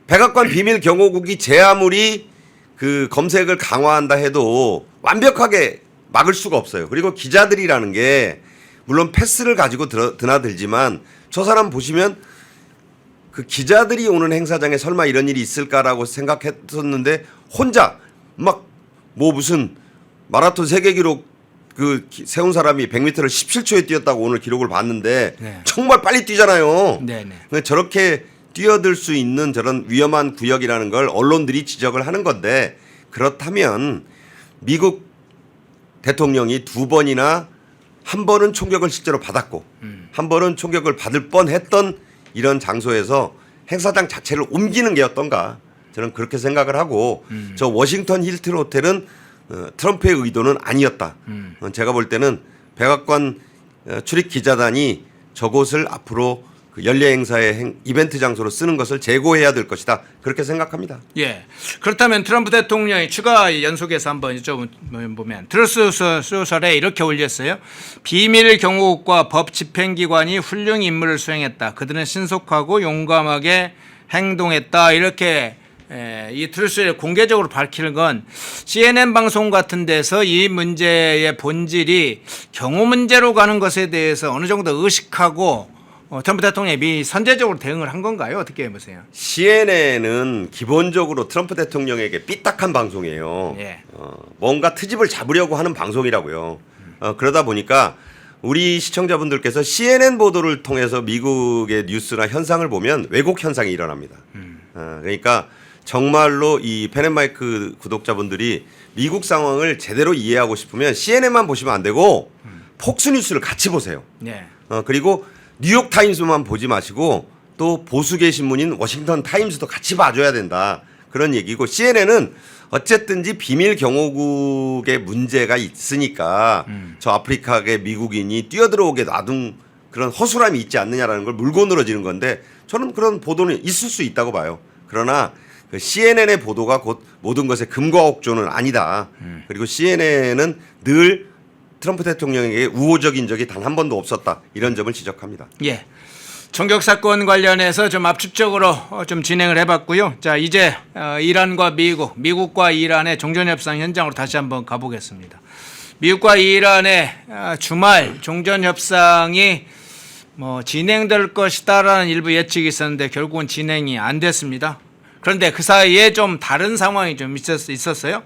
백악관 비밀 경호국이 제 아무리 그 검색을 강화한다 해도 완벽하게 막을 수가 없어요. 그리고 기자들이라는 게 물론 패스를 가지고 드나들지만 저 사람 보시면 그 기자들이 오는 행사장에 설마 이런 일이 있을까라고 생각했었는데 혼자 막 뭐 무슨 마라톤 세계 기록 그 세운 사람이 100m를 17초에 뛰었다고 오늘 기록을 봤는데 네. 정말 빨리 뛰잖아요. 네네. 저렇게 뛰어들 수 있는 저런 위험한 구역이라는 걸 언론들이 지적을 하는 건데 그렇다면 미국 대통령이 두 번이나 한 번은 총격을 실제로 받았고 한 번은 총격을 받을 뻔했던 이런 장소에서 행사장 자체를 옮기는 게 어떤가 저는 그렇게 생각을 하고 저 워싱턴 힐튼 호텔은 트럼프의 의도는 아니었다. 제가 볼 때는 백악관 출입 기자단이 저곳을 앞으로 그 연례 행사의 이벤트 장소로 쓰는 것을 재고해야 될 것이다. 그렇게 생각합니다. 예. 그렇다면 트럼프 대통령이 추가 연속해서 한번 여쭤보면 트루스 소셜에 이렇게 올렸어요. 비밀 경호국과 법 집행기관이 훌륭히 임무를 수행했다. 그들은 신속하고 용감하게 행동했다. 이렇게 이 트루스를 공개적으로 밝히는 건 CNN 방송 같은 데서 이 문제의 본질이 경호 문제로 가는 것에 대해서 어느 정도 의식하고 트럼프 대통령이 미리 선제적으로 대응을 한 건가요? 어떻게 보세요? CNN은 기본적으로 트럼프 대통령에게 삐딱한 방송이에요. 예. 뭔가 트집을 잡으려고 하는 방송이라고요. 그러다 보니까 우리 시청자분들께서 CNN 보도를 통해서 미국의 뉴스나 현상을 보면 왜곡 현상이 일어납니다. 그러니까 정말로 이 펜앤마이크 구독자분들이 미국 상황을 제대로 이해하고 싶으면 CNN만 보시면 안 되고 폭스뉴스를 같이 보세요. 예. 그리고 뉴욕타임스만 보지 마시고 또 보수계 신문인 워싱턴 타임스도 같이 봐줘야 된다. 그런 얘기고 CNN은 어쨌든지 비밀 경호국에 문제가 있으니까 저 아프리카계 미국인이 뛰어들어오게 놔둔 그런 허술함이 있지 않느냐라는 걸 물고 늘어지는 건데 저는 그런 보도는 있을 수 있다고 봐요. 그러나 그 CNN의 보도가 곧 모든 것의 금과 옥조는 아니다. 그리고 CNN은 늘 트럼프 대통령에게 우호적인 적이 단 한 번도 없었다. 이런 점을 지적합니다. 예. 총격 사건 관련해서 좀 압축적으로 좀 진행을 해봤고요. 자, 이제 이란과 미국과 이란의 종전협상 현장으로 다시 한번 가보겠습니다. 미국과 이란의 주말 종전협상이 진행될 것이다라는 일부 예측이 있었는데 결국은 진행이 안 됐습니다. 그런데 그 사이에 좀 다른 상황이 좀 있었어요.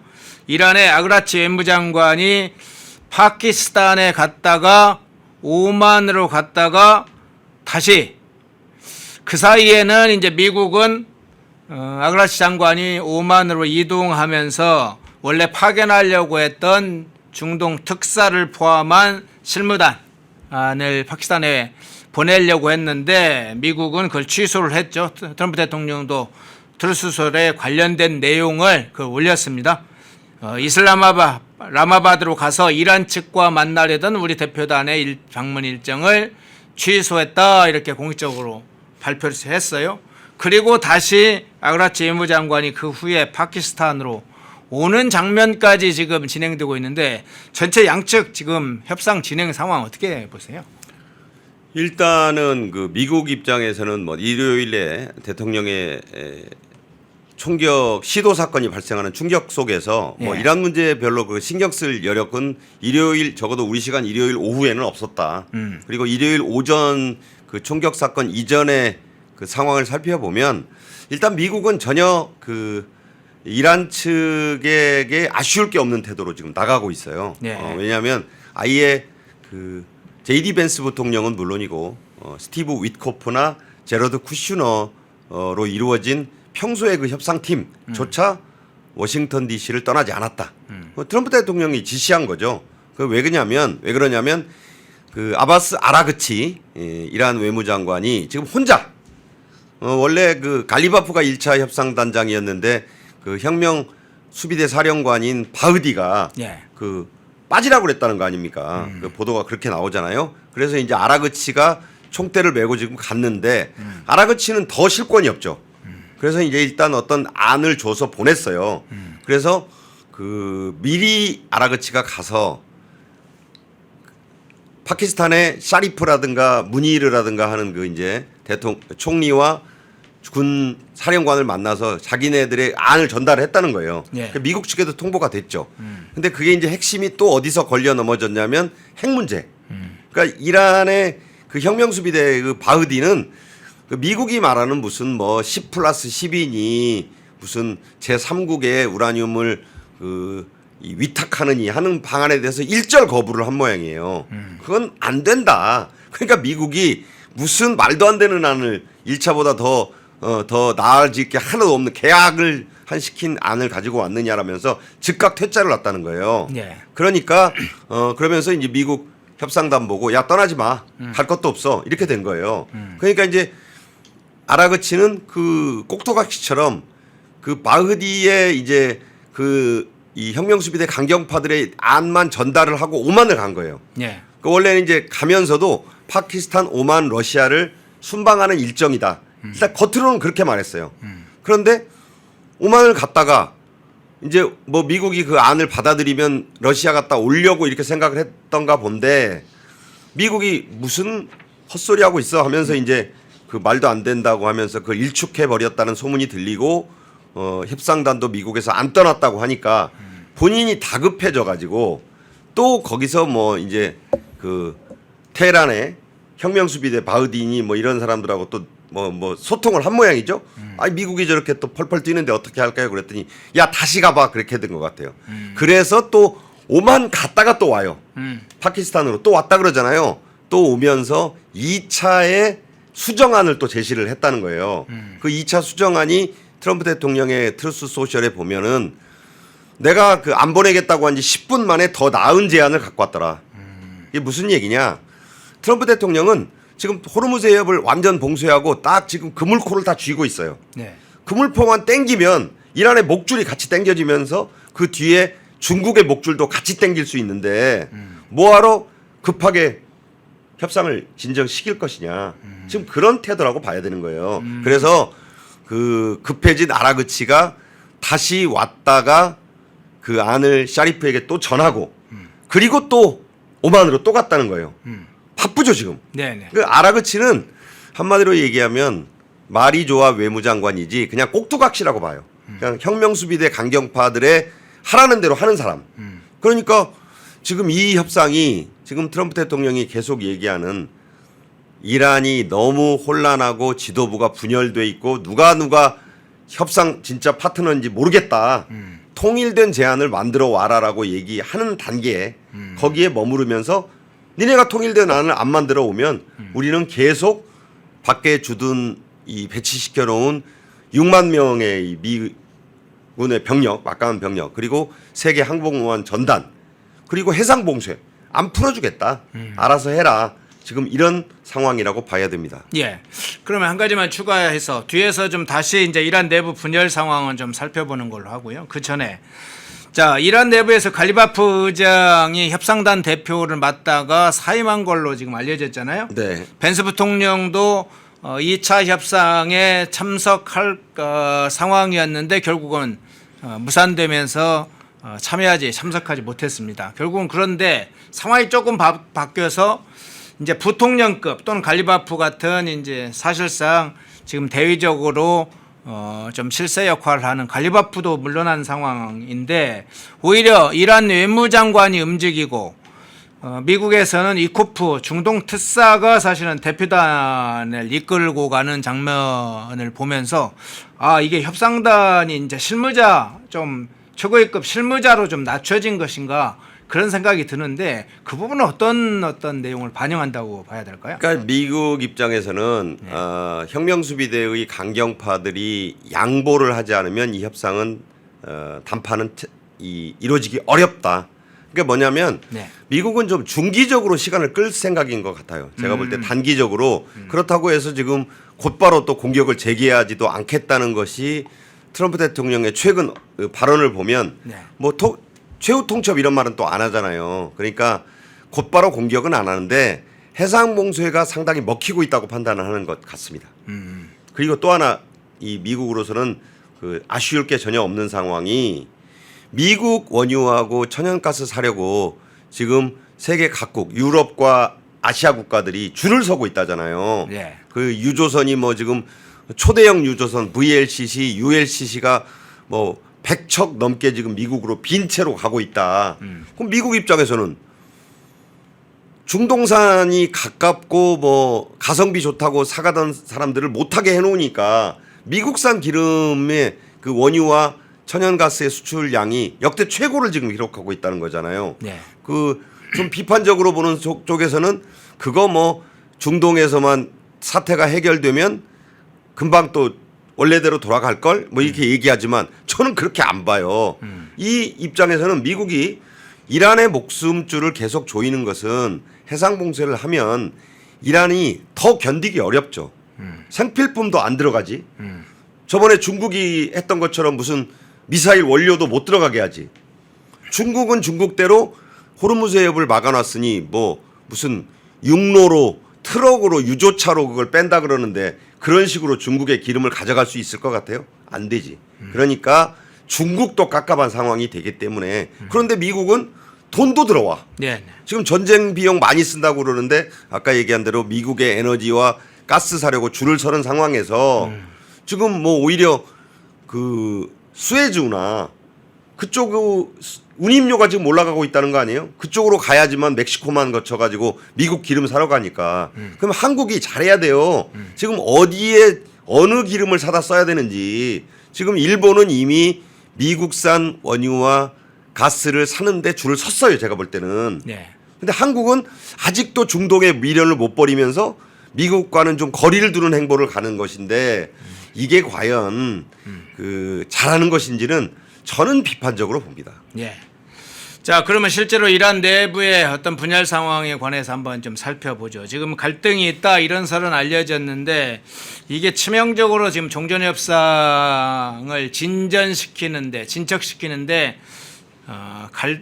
이란의 아그라치 외무장관이 파키스탄에 갔다가 오만으로 갔다가 다시 그 사이에는 이제 미국은 아그라치 장관이 오만으로 이동하면서 원래 파견하려고 했던 중동 특사를 포함한 실무단을 파키스탄에 보내려고 했는데 미국은 그걸 취소를 했죠. 트럼프 대통령도 트루스솔에 관련된 내용을 올렸습니다. 라마바드로 가서 이란 측과 만나려던 우리 대표단의 방문 일정을 취소했다 이렇게 공식적으로 발표를 했어요. 그리고 다시 아그라치 외무장관이 그 후에 파키스탄으로 오는 장면까지 지금 진행되고 있는데 전체 양측 지금 협상 진행 상황 어떻게 보세요? 일단은 그 미국 입장에서는 뭐 일요일에 대통령의 총격 시도 사건이 발생하는 충격 속에서 뭐 예. 이란 문제에 별로 그 신경 쓸 여력은 일요일 적어도 우리 시간 일요일 오후에는 없었다. 그리고 일요일 오전 그 총격 사건 이전에 그 상황을 살펴보면 일단 미국은 전혀 그 이란 측에게 아쉬울 게 없는 태도로 지금 나가고 있어요. 예. 왜냐하면 아예 그 제이디 벤스 부통령은 물론이고 스티브 윗코프나 제러드 쿠슈너로 이루어진 평소의 그 협상팀조차 워싱턴 D.C.를 떠나지 않았다. 트럼프 대통령이 지시한 거죠. 왜 그러냐면 그 아바스 아라그치 이란 외무장관이 지금 혼자 원래 그 갈리바프가 1차 협상단장이었는데 그 혁명 수비대 사령관인 바흐디가 예. 그 빠지라고 그랬다는 거 아닙니까? 그 보도가 그렇게 나오잖아요. 그래서 이제 아라그치가 총대를 메고 지금 갔는데 아라그치는 더 실권이 없죠. 그래서 이제 일단 어떤 안을 줘서 보냈어요. 그래서 그 미리 아라그치가 가서 파키스탄의 샤리프라든가 무니르라든가 하는 그 이제 총리와 군 사령관을 만나서 자기네들의 안을 전달했다는 거예요. 예. 미국 측에도 통보가 됐죠. 근데 그게 이제 핵심이 또 어디서 걸려 넘어졌냐면 핵 문제. 그러니까 이란의 그 혁명수비대 그 바흐디는 그 미국이 말하는 무슨 뭐 10+10이니 무슨 제3국에 우라늄을 그 위탁하느니 하는 방안에 대해서 일절 거부를 한 모양이에요. 그건 안 된다. 그러니까 미국이 무슨 말도 안 되는 안을 1차보다 더 나아질 게 하나도 없는 계약을 시킨 안을 가지고 왔느냐라면서 즉각 퇴짜를 놨다는 거예요. 예. 그러니까 그러면서 이제 미국 협상단 보고 야 떠나지 마. 갈 것도 없어. 이렇게 된 거예요. 그러니까 이제 아라그치는 그 꼭토각시처럼 그 바흐디의 이제 그 이 혁명수비대 강경파들의 안만 전달을 하고 오만을 간 거예요. 예. 그 원래는 이제 가면서도 파키스탄, 오만, 러시아를 순방하는 일정이다. 일단 겉으로는 그렇게 말했어요. 그런데 오만을 갔다가 이제 뭐 미국이 그 안을 받아들이면 러시아 갖다 오려고 이렇게 생각을 했던가 본데 미국이 무슨 헛소리 하고 있어 하면서 이제 그 말도 안 된다고 하면서 그걸 일축해 버렸다는 소문이 들리고 협상단도 미국에서 안 떠났다고 하니까 본인이 다급해져 가지고 또 거기서 뭐 이제 그 테헤란의 혁명수비대 바흐디니 뭐 이런 사람들하고 또 뭐 소통을 한 모양이죠. 아니 미국이 저렇게 또 펄펄 뛰는데 어떻게 할까요? 그랬더니 야 다시 가봐 그렇게 된 것 같아요. 그래서 또 오만 갔다가 또 와요. 파키스탄으로 또 왔다 그러잖아요. 또 오면서 2차의 수정안을 또 제시를 했다는 거예요. 그 2차 수정안이 트럼프 대통령의 트루스 소셜에 보면은 내가 그 안 보내겠다고 한 지 10분 만에 더 나은 제안을 갖고 왔더라. 이게 무슨 얘기냐? 트럼프 대통령은 지금 호르무즈 해협을 완전 봉쇄하고 딱 지금 그물코를 다 쥐고 있어요. 네. 그물포만 땡기면 이란의 목줄이 같이 땡겨지면서 그 뒤에 중국의 목줄도 같이 땡길 수 있는데 뭐하러 급하게 협상을 진정시킬 것이냐. 지금 그런 태도라고 봐야 되는 거예요. 그래서 그 급해진 아라그치가 다시 왔다가 그 안을 샤리프에게 또 전하고 그리고 또 오만으로 또 갔다는 거예요. 바쁘죠 지금. 네네. 그 아라그치는 한마디로 얘기하면 말이 좋아 외무장관이지 그냥 꼭두각시라고 봐요. 그냥 혁명수비대 강경파들의 하라는 대로 하는 사람. 그러니까 지금 이 협상이 지금 트럼프 대통령이 계속 얘기하는 이란이 너무 혼란하고 지도부가 분열돼 있고 누가 협상 진짜 파트너인지 모르겠다. 통일된 제안을 만들어 와라라고 얘기하는 단계에 거기에 머무르면서 니네가 통일된 안을 안 만들어 오면 우리는 계속 밖에 주둔 이 배치시켜 놓은 6만 명의 이 미군의 병력, 막강한 병력, 그리고 세계 항공모함 전단, 그리고 해상 봉쇄 안 풀어주겠다. 알아서 해라. 지금 이런 상황이라고 봐야 됩니다. 예. 그러면 한 가지만 추가해서 뒤에서 좀 다시 이제 이란 내부 분열 상황은 좀 살펴보는 걸로 하고요. 그 전에 자, 이란 내부에서 갈리바프 의장이 협상단 대표를 맡다가 사임한 걸로 지금 알려졌잖아요. 네. 벤스 부통령도 2차 협상에 참석할 상황이었는데 결국은 무산되면서 참석하지 못했습니다. 결국은 그런데 상황이 조금 바뀌어서 이제 부통령급 또는 갈리바프 같은 이제 사실상 지금 대위적으로 좀 실세 역할을 하는 갈리바프도 물러난 상황인데 오히려 이란 외무장관이 움직이고 미국에서는 이코프 중동 특사가 사실은 대표단을 이끌고 가는 장면을 보면서 아 이게 협상단이 이제 실무자 좀 최고위급 실무자로 좀 낮춰진 것인가 그런 생각이 드는데 그 부분은 어떤 내용을 반영한다고 봐야 될까요? 그러니까 미국 입장에서는 네. 혁명수비대의 강경파들이 양보를 하지 않으면 이 협상은談판은 이루어지기 어렵다. 그러니까 뭐냐면 네. 미국은 좀 중기적으로 시간을 끌 생각인 것 같아요. 제가 볼 때 단기적으로 그렇다고 해서 지금 곧바로 또 공격을 재개하지도 않겠다는 것이 트럼프 대통령의 최근 발언을 보면 네. 최후 통첩 이런 말은 또 안 하잖아요. 그러니까 곧바로 공격은 안 하는데 해상 봉쇄가 상당히 먹히고 있다고 판단을 하는 것 같습니다. 그리고 또 하나 이 미국으로서는 그 아쉬울 게 전혀 없는 상황이 미국 원유하고 천연가스 사려고 지금 세계 각국 유럽과 아시아 국가들이 줄을 서고 있다잖아요. 네. 그 유조선이 뭐 지금 초대형 유조선 VLCC, ULCC가 뭐 100척 넘게 지금 미국으로 빈 채로 가고 있다. 그럼 미국 입장에서는 중동산이 가깝고 뭐 가성비 좋다고 사가던 사람들을 못하게 해놓으니까 미국산 기름의 그 원유와 천연가스의 수출량이 역대 최고를 지금 기록하고 있다는 거잖아요. 네. 그 좀 비판적으로 보는 쪽에서는 그거 뭐 중동에서만 사태가 해결되면 금방 또 원래대로 돌아갈 걸 뭐 이렇게 얘기하지만 저는 그렇게 안 봐요. 이 입장에서는 미국이 이란의 목숨줄을 계속 조이는 것은 해상 봉쇄를 하면 이란이 더 견디기 어렵죠. 생필품도 안 들어가지. 저번에 중국이 했던 것처럼 무슨 미사일 원료도 못 들어가게 하지. 중국은 중국대로 호르무즈 해협을 막아놨으니 뭐 무슨 육로로 트럭으로 유조차로 그걸 뺀다 그러는데 그런 식으로 중국의 기름을 가져갈 수 있을 것 같아요? 안 되지. 그러니까 중국도 깝깝한 상황이 되기 때문에 그런데 미국은 돈도 들어와. 네. 지금 전쟁 비용 많이 쓴다고 그러는데 아까 얘기한 대로 미국의 에너지와 가스 사려고 줄을 서는 상황에서 지금 뭐 오히려 그 수에즈나 그쪽 운임료가 지금 올라가고 있다는 거 아니에요? 그쪽으로 가야지만 멕시코만 거쳐가지고 미국 기름 사러 가니까. 그럼 한국이 잘해야 돼요. 지금 어디에 어느 기름을 사다 써야 되는지. 지금 일본은 이미 미국산 원유와 가스를 사는데 줄을 섰어요. 제가 볼 때는. 네. 근데 한국은 아직도 중동의 미련을 못 버리면서 미국과는 좀 거리를 두는 행보를 가는 것인데 이게 과연 그 잘하는 것인지는 저는 비판적으로 봅니다. 예. 자, 그러면 실제로 이란 내부의 어떤 분열 상황에 관해서 한번 좀 살펴보죠. 지금 갈등이 있다 이런 설은 알려졌는데 이게 치명적으로 지금 종전협상을 진척시키는데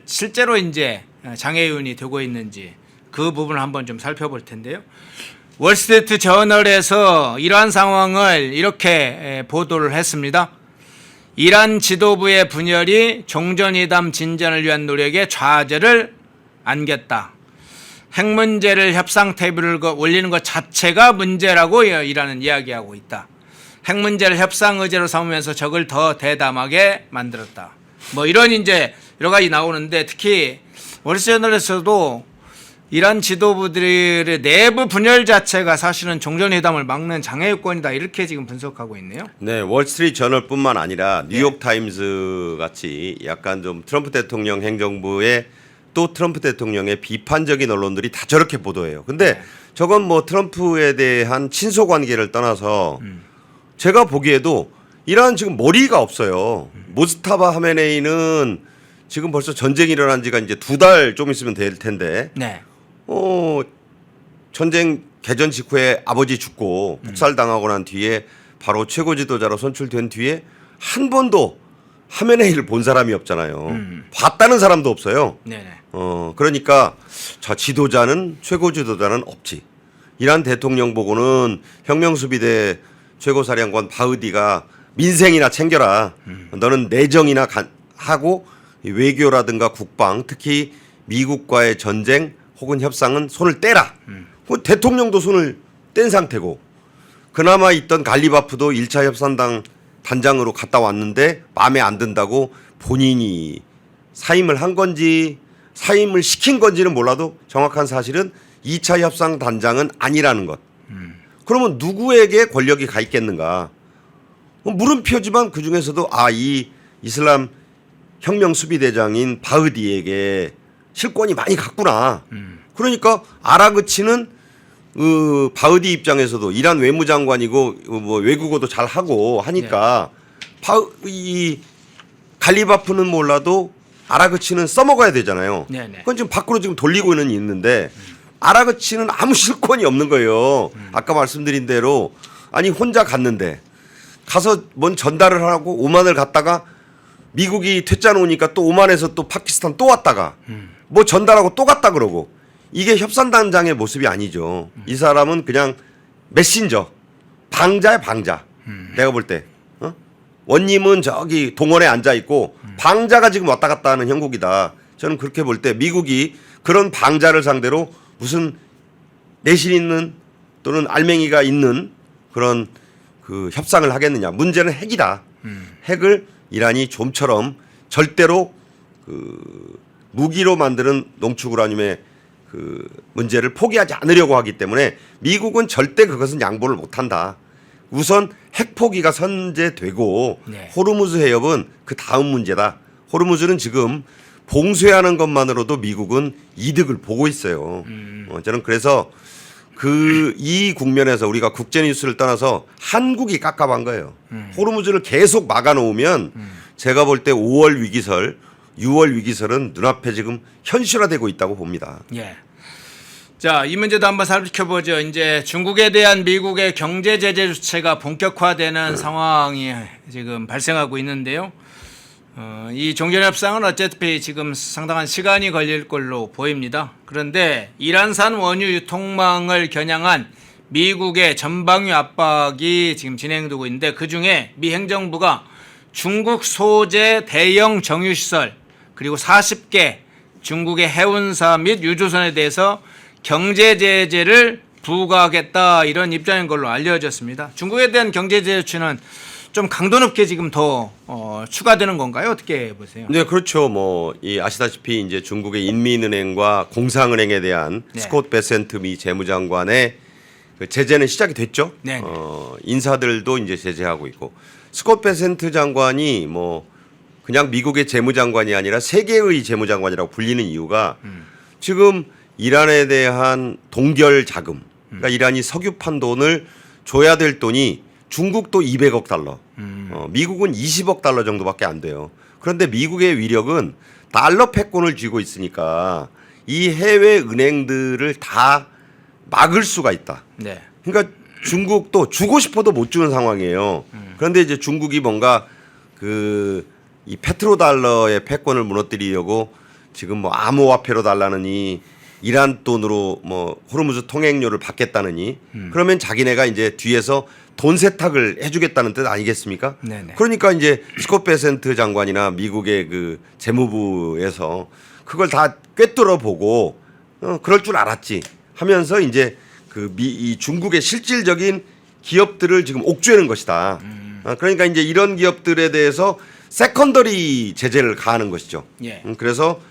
실제로 이제 장애윤이 되고 있는지 그 부분을 한번 좀 살펴볼 텐데요. 월스트리트 저널에서 이러한 상황을 이렇게 보도를 했습니다. 이란 지도부의 분열이 종전이담 진전을 위한 노력에 좌절을 안겼다. 핵 문제를 협상 테이블을 올리는 것 자체가 문제라고 이라는 이야기하고 있다. 핵 문제를 협상 의제로 삼으면서 적을 더 대담하게 만들었다. 뭐 이런 이제 여러 가지 나오는데 특히 월스트리트저널에서도 이란 지도부들의 내부 분열 자체가 사실은 종전회담을 막는 장애 요건이다 이렇게 지금 분석하고 있네요. 네, 월스트리트 저널뿐만 아니라 뉴욕 타임즈 같이 약간 좀 트럼프 대통령 행정부의 또 트럼프 대통령의 비판적인 언론들이 다 저렇게 보도해요. 근데 저건 뭐 트럼프에 대한 친소 관계를 떠나서 제가 보기에도 이란 지금 머리가 없어요. 모스타바 하메네이는 지금 벌써 전쟁이 일어난 지가 이제 2달 좀 있으면 될 텐데. 네. 전쟁 개전 직후에 아버지 죽고 북살당하고 난 뒤에 바로 최고 지도자로 선출된 뒤에 한 번도 하메네이를 본 사람이 없잖아요. 봤다는 사람도 없어요. 네네. 그러니까 자 지도자는 최고 지도자는 없지. 이란 대통령 보고는 혁명수비대 최고사령관 바흐디가 민생이나 챙겨라. 너는 내정이나 하고 외교라든가 국방 특히 미국과의 전쟁 혹은 협상은 손을 떼라. 대통령도 손을 뗀 상태고 그나마 있던 갈리바프도 1차 협상당 단장으로 갔다 왔는데 마음에 안 든다고 본인이 사임을 한 건지 사임을 시킨 건지는 몰라도 정확한 사실은 2차 협상 단장은 아니라는 것. 그러면 누구에게 권력이 가 있겠는가. 물음표지만 그중에서도 이 이슬람 혁명수비대장인 바흐디에게 실권이 많이 갔구나. 그러니까 아라그치는 바흐디 입장에서도 이란 외무장관이고 뭐 외국어도 잘 하고 하니까 이 갈리바프는 몰라도 아라그치는 써먹어야 되잖아요. 네네. 그건 지금 밖으로 지금 돌리고는 있는데 아라그치는 아무 실권이 없는 거예요. 아까 말씀드린 대로 아니 혼자 갔는데 가서 뭔 전달을 하고 오만을 갔다가 미국이 퇴짜 놓으니까 또 오만에서 또 파키스탄 또 왔다가 뭐 전달하고 또 갔다 그러고 이게 협상단장의 모습이 아니죠. 이 사람은 그냥 메신저 방자야 방자. 내가 볼 때 원님은 저기 동원에 앉아 있고 방자가 지금 왔다 갔다 하는 형국이다. 저는 그렇게 볼 때 미국이 그런 방자를 상대로 무슨 내실 있는 또는 알맹이가 있는 그런 그 협상을 하겠느냐. 문제는 핵이다. 핵을 이란이 좀처럼 절대로 그 무기로 만드는 농축우라늄의 그 문제를 포기하지 않으려고 하기 때문에 미국은 절대 그것은 양보를 못한다. 우선 핵 포기가 선제되고 네. 호르무즈 해협은 그 다음 문제다. 호르무즈는 지금 봉쇄하는 것만으로도 미국은 이득을 보고 있어요. 저는 그래서 이 국면에서 우리가 국제뉴스를 떠나서 한국이 깝깝한 거예요. 호르무즈를 계속 막아놓으면 제가 볼 때 5월 위기설, 6월 위기설은 눈앞에 지금 현실화되고 있다고 봅니다. 예. 자, 이 문제도 한번 살펴보죠. 이제 중국에 대한 미국의 경제 제재 조치가 본격화되는 상황이 지금 발생하고 있는데요. 이 종전협상은 어차피 지금 상당한 시간이 걸릴 걸로 보입니다. 그런데 이란산 원유 유통망을 겨냥한 미국의 전방위 압박이 지금 진행되고 있는데 그중에 미 행정부가 중국 소재 대형 정유시설 그리고 40개 중국의 해운사 및 유조선에 대해서 경제 제재를 부과하겠다 이런 입장인 걸로 알려졌습니다. 중국에 대한 경제 제재 조치는 좀 강도 높게 지금 더 추가되는 건가요? 어떻게 보세요? 네, 그렇죠. 뭐 이 아시다시피 이제 중국의 인민은행과 공상은행에 대한 네. 스콧 베센트 미 재무장관의 그 제재는 시작이 됐죠. 네. 인사들도 이제 제재하고 있고 스콧 베센트 장관이 뭐 그냥 미국의 재무장관이 아니라 세계의 재무장관이라고 불리는 이유가 지금 이란에 대한 동결 자금, 그러니까 이란이 석유판 돈을 줘야 될 돈이 중국도 200억 달러, 미국은 20억 달러 정도밖에 안 돼요. 그런데 미국의 위력은 달러 패권을 쥐고 있으니까 이 해외 은행들을 다 막을 수가 있다. 네. 그러니까 중국도 주고 싶어도 못 주는 상황이에요. 그런데 이제 중국이 뭔가 이 페트로달러의 패권을 무너뜨리려고 지금 뭐 암호화폐로 달라느니 이란 돈으로 뭐 호르무즈 통행료를 받겠다느니 그러면 자기네가 이제 뒤에서 돈 세탁을 해주겠다는 뜻 아니겠습니까? 네네. 그러니까 이제 스콧 베센트 장관이나 미국의 그 재무부에서 그걸 다 꿰뚫어 보고 그럴 줄 알았지 하면서 이제 이 중국의 실질적인 기업들을 지금 옥죄는 것이다. 그러니까 이제 이런 기업들에 대해서 세컨더리 제재를 가하는 것이죠. 예. 그래서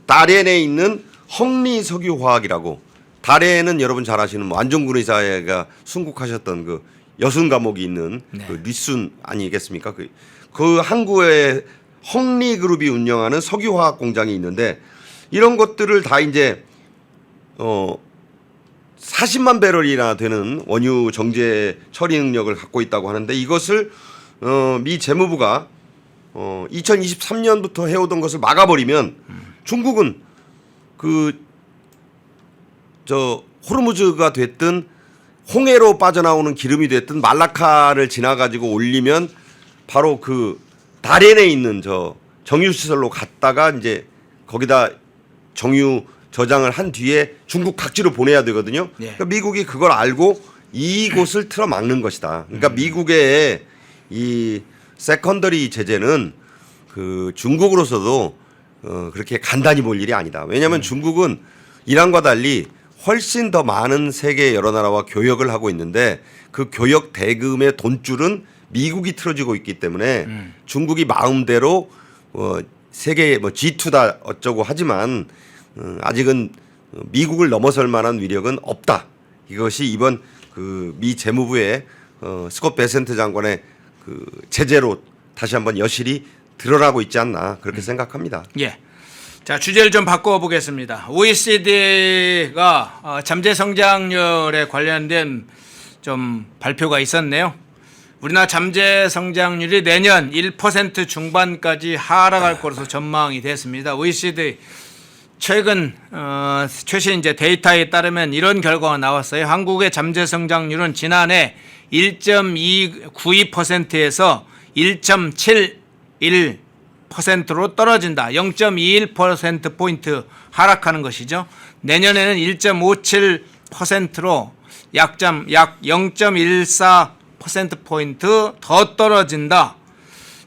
다롄에 있는 헝리석유화학이라고, 다롄는 여러분 잘 아시는 뭐 안종근 의사가 순국하셨던 그 여순 감옥이 있는 네. 그 리순 아니겠습니까? 그 항구에 헝리그룹이 운영하는 석유화학 공장이 있는데 이런 것들을 다 이제 40만 배럴이나 되는 원유 정제 처리 능력을 갖고 있다고 하는데 이것을 미 재무부가 2023년부터 해오던 것을 막아버리면 중국은 호르무즈가 됐든 홍해로 빠져나오는 기름이 됐든 말라카를 지나가지고 올리면 바로 다롄에 있는 정유 시설로 갔다가 이제 거기다 정유 저장을 한 뒤에 중국 각지로 보내야 되거든요. 예. 그러니까 미국이 그걸 알고 이곳을 틀어 막는 것이다. 그러니까 미국의 이 세컨더리 제재는 중국으로서도 그렇게 간단히 볼 일이 아니다. 왜냐하면 중국은 이란과 달리 훨씬 더 많은 세계 여러 나라와 교역을 하고 있는데 그 교역 대금의 돈줄은 미국이 틀어지고 있기 때문에 중국이 마음대로 세계 G2다 어쩌고 하지만 아직은 미국을 넘어설 만한 위력은 없다. 이것이 이번 미 재무부의 스콧 베센트 장관의 제재로 다시 한번 여실히 드러나고 있지 않나 그렇게 생각합니다. 예. 자, 주제를 좀 바꿔보겠습니다. OECD가 잠재 성장률에 관련된 좀 발표가 있었네요. 우리나라 잠재 성장률이 내년 1% 중반까지 하락할 것으로 전망이 됐습니다. OECD 최근 최신 이제 데이터에 따르면 이런 결과가 나왔어요. 한국의 잠재 성장률은 지난해 1.92%에서 1.71%로 떨어진다. 0.21%포인트 하락하는 것이죠. 내년에는 1.57%로 약 0.14%포인트 더 떨어진다.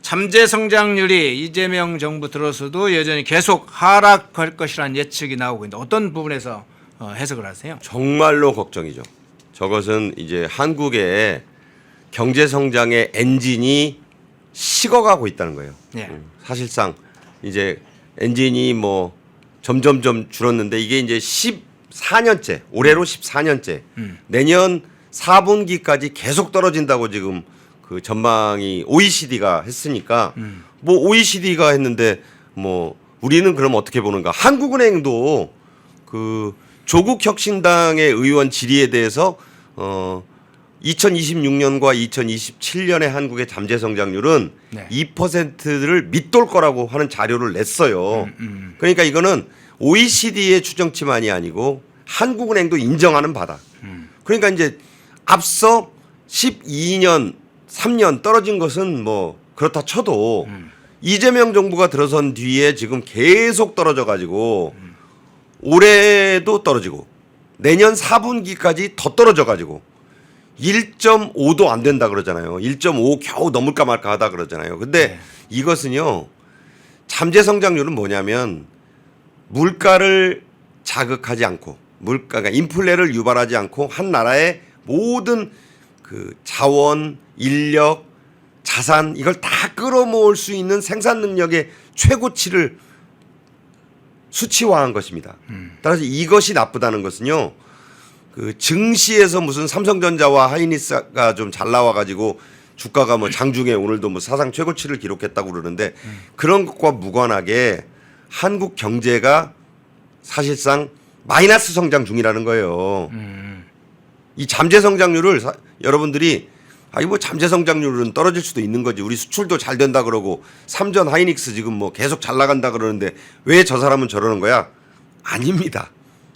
잠재 성장률이 이재명 정부 들어서도 여전히 계속 하락할 것이라는 예측이 나오고 있는데 어떤 부분에서 해석을 하세요? 정말로 걱정이죠. 저것은 이제 한국의 경제 성장의 엔진이 식어가고 있다는 거예요. 예. 사실상 이제 엔진이 점점점 줄었는데 이게 이제 14년째, 올해로 14년째, 내년 4분기까지 계속 떨어진다고 지금 전망이 OECD가 했으니까 OECD가 했는데 우리는 그럼 어떻게 보는가? 한국은행도 조국 혁신당의 의원 질의에 대해서 2026년과 2027년의 한국의 잠재 성장률은 네. 2%를 밑돌 거라고 하는 자료를 냈어요. 그러니까 이거는 OECD의 추정치만이 아니고 한국은행도 인정하는 바다. 그러니까 이제 앞서 12년, 3년 떨어진 것은 그렇다 쳐도 이재명 정부가 들어선 뒤에 지금 계속 떨어져 가지고 올해도 떨어지고 내년 4분기까지 더 떨어져 가지고 1.5도 안 된다 그러잖아요. 1.5 겨우 넘을까 말까 하다 그러잖아요. 근데 이것은요, 잠재 성장률은 뭐냐면 물가를 자극하지 않고 그러니까 인플레를 유발하지 않고 한 나라의 모든 자원, 인력, 자산 이걸 다 끌어모을 수 있는 생산 능력의 최고치를 수치화한 것입니다. 따라서 이것이 나쁘다는 것은요, 증시에서 무슨 삼성전자와 하이닉스가 좀 잘 나와가지고 주가가 장중에 오늘도 사상 최고치를 기록했다고 그러는데 그런 것과 무관하게 한국 경제가 사실상 마이너스 성장 중이라는 거예요. 이 잠재 성장률을 여러분들이 잠재 성장률은 떨어질 수도 있는 거지. 우리 수출도 잘 된다 그러고 삼전 하이닉스 지금 계속 잘 나간다 그러는데 왜 저 사람은 저러는 거야? 아닙니다.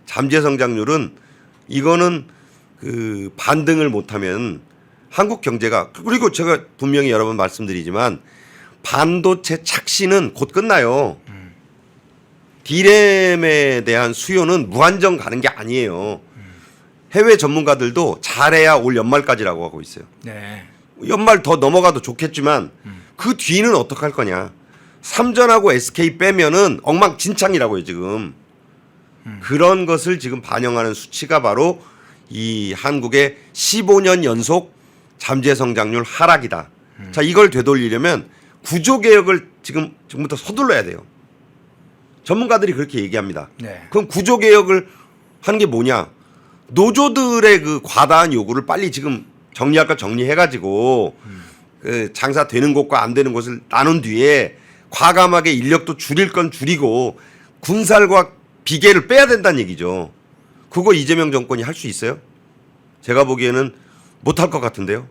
잠재 성장률은 이거는 반등을 못하면 한국 경제가, 그리고 제가 분명히 여러 번 말씀드리지만 반도체 착시는 곧 끝나요. D램에 대한 수요는 무한정 가는 게 아니에요. 해외 전문가들도 잘해야 올 연말까지라고 하고 있어요. 네. 연말 더 넘어가도 좋겠지만 그 뒤는 어떡할 거냐. 삼전하고 SK 빼면은 엉망진창이라고요 지금. 그런 것을 지금 반영하는 수치가 바로 이 한국의 15년 연속 잠재 성장률 하락이다. 자, 이걸 되돌리려면 구조 개혁을 지금부터 서둘러야 돼요. 전문가들이 그렇게 얘기합니다. 네. 그럼 구조 개혁을 하는 게 뭐냐? 노조들의 그 과다한 요구를 빨리 지금 정리할 거 정리해가지고 그 장사 되는 곳과 안 되는 곳을 나눈 뒤에 과감하게 인력도 줄일 건 줄이고 군살과 비계를 빼야 된다는 얘기죠. 그거 이재명 정권이 할 수 있어요? 제가 보기에는 못할 것 같은데요.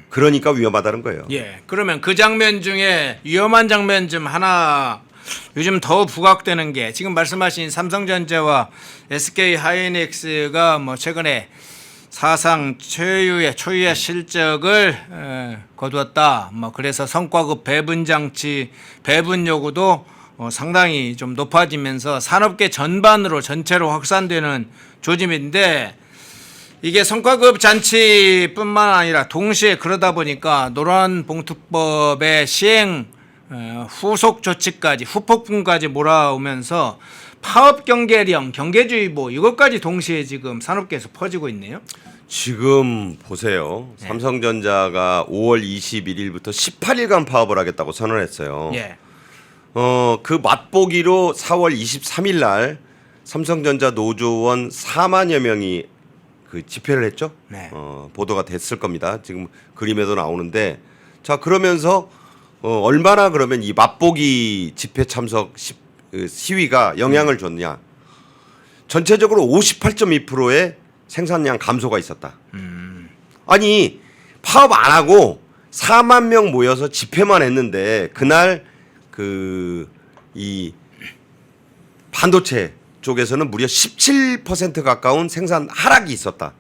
그러니까 위험하다는 거예요. 예. 그러면 그 장면 중에 위험한 장면 좀 하나 요즘 더 부각되는 게 지금 말씀하신 삼성전자와 SK 하이닉스가 뭐 최근에 사상 초유의 실적을 거두었다. 뭐 그래서 성과급 배분 장치 배분 요구도 상당히 좀 높아지면서 산업계 전반으로 전체로 확산되는 조짐인데 이게 성과급 잔치뿐만 아니라 동시에 그러다 보니까 노란봉투법의 시행 후속 조치까지 후폭풍까지 몰아오면서 파업 경계령, 경계주의보 이것까지 동시에 지금 산업계에서 퍼지고 있네요. 지금 보세요. 네. 삼성전자가 5월 21일부터 18일간 파업을 하겠다고 선언했어요. 예. 그 맛보기로 4월 23일 날 삼성전자 노조원 4만여 명이 그 집회를 했죠. 네. 보도가 됐을 겁니다. 지금 그림에도 나오는데 자 그러면서 얼마나 그러면 이 맛보기 집회 참석 시위가 영향을 줬냐? 전체적으로 58.2%의 생산량 감소가 있었다. 아니 파업 안 하고 4만 명 모여서 집회만 했는데 그날 이 반도체 쪽에서는 무려 17% 가까운 생산 하락이 있었다.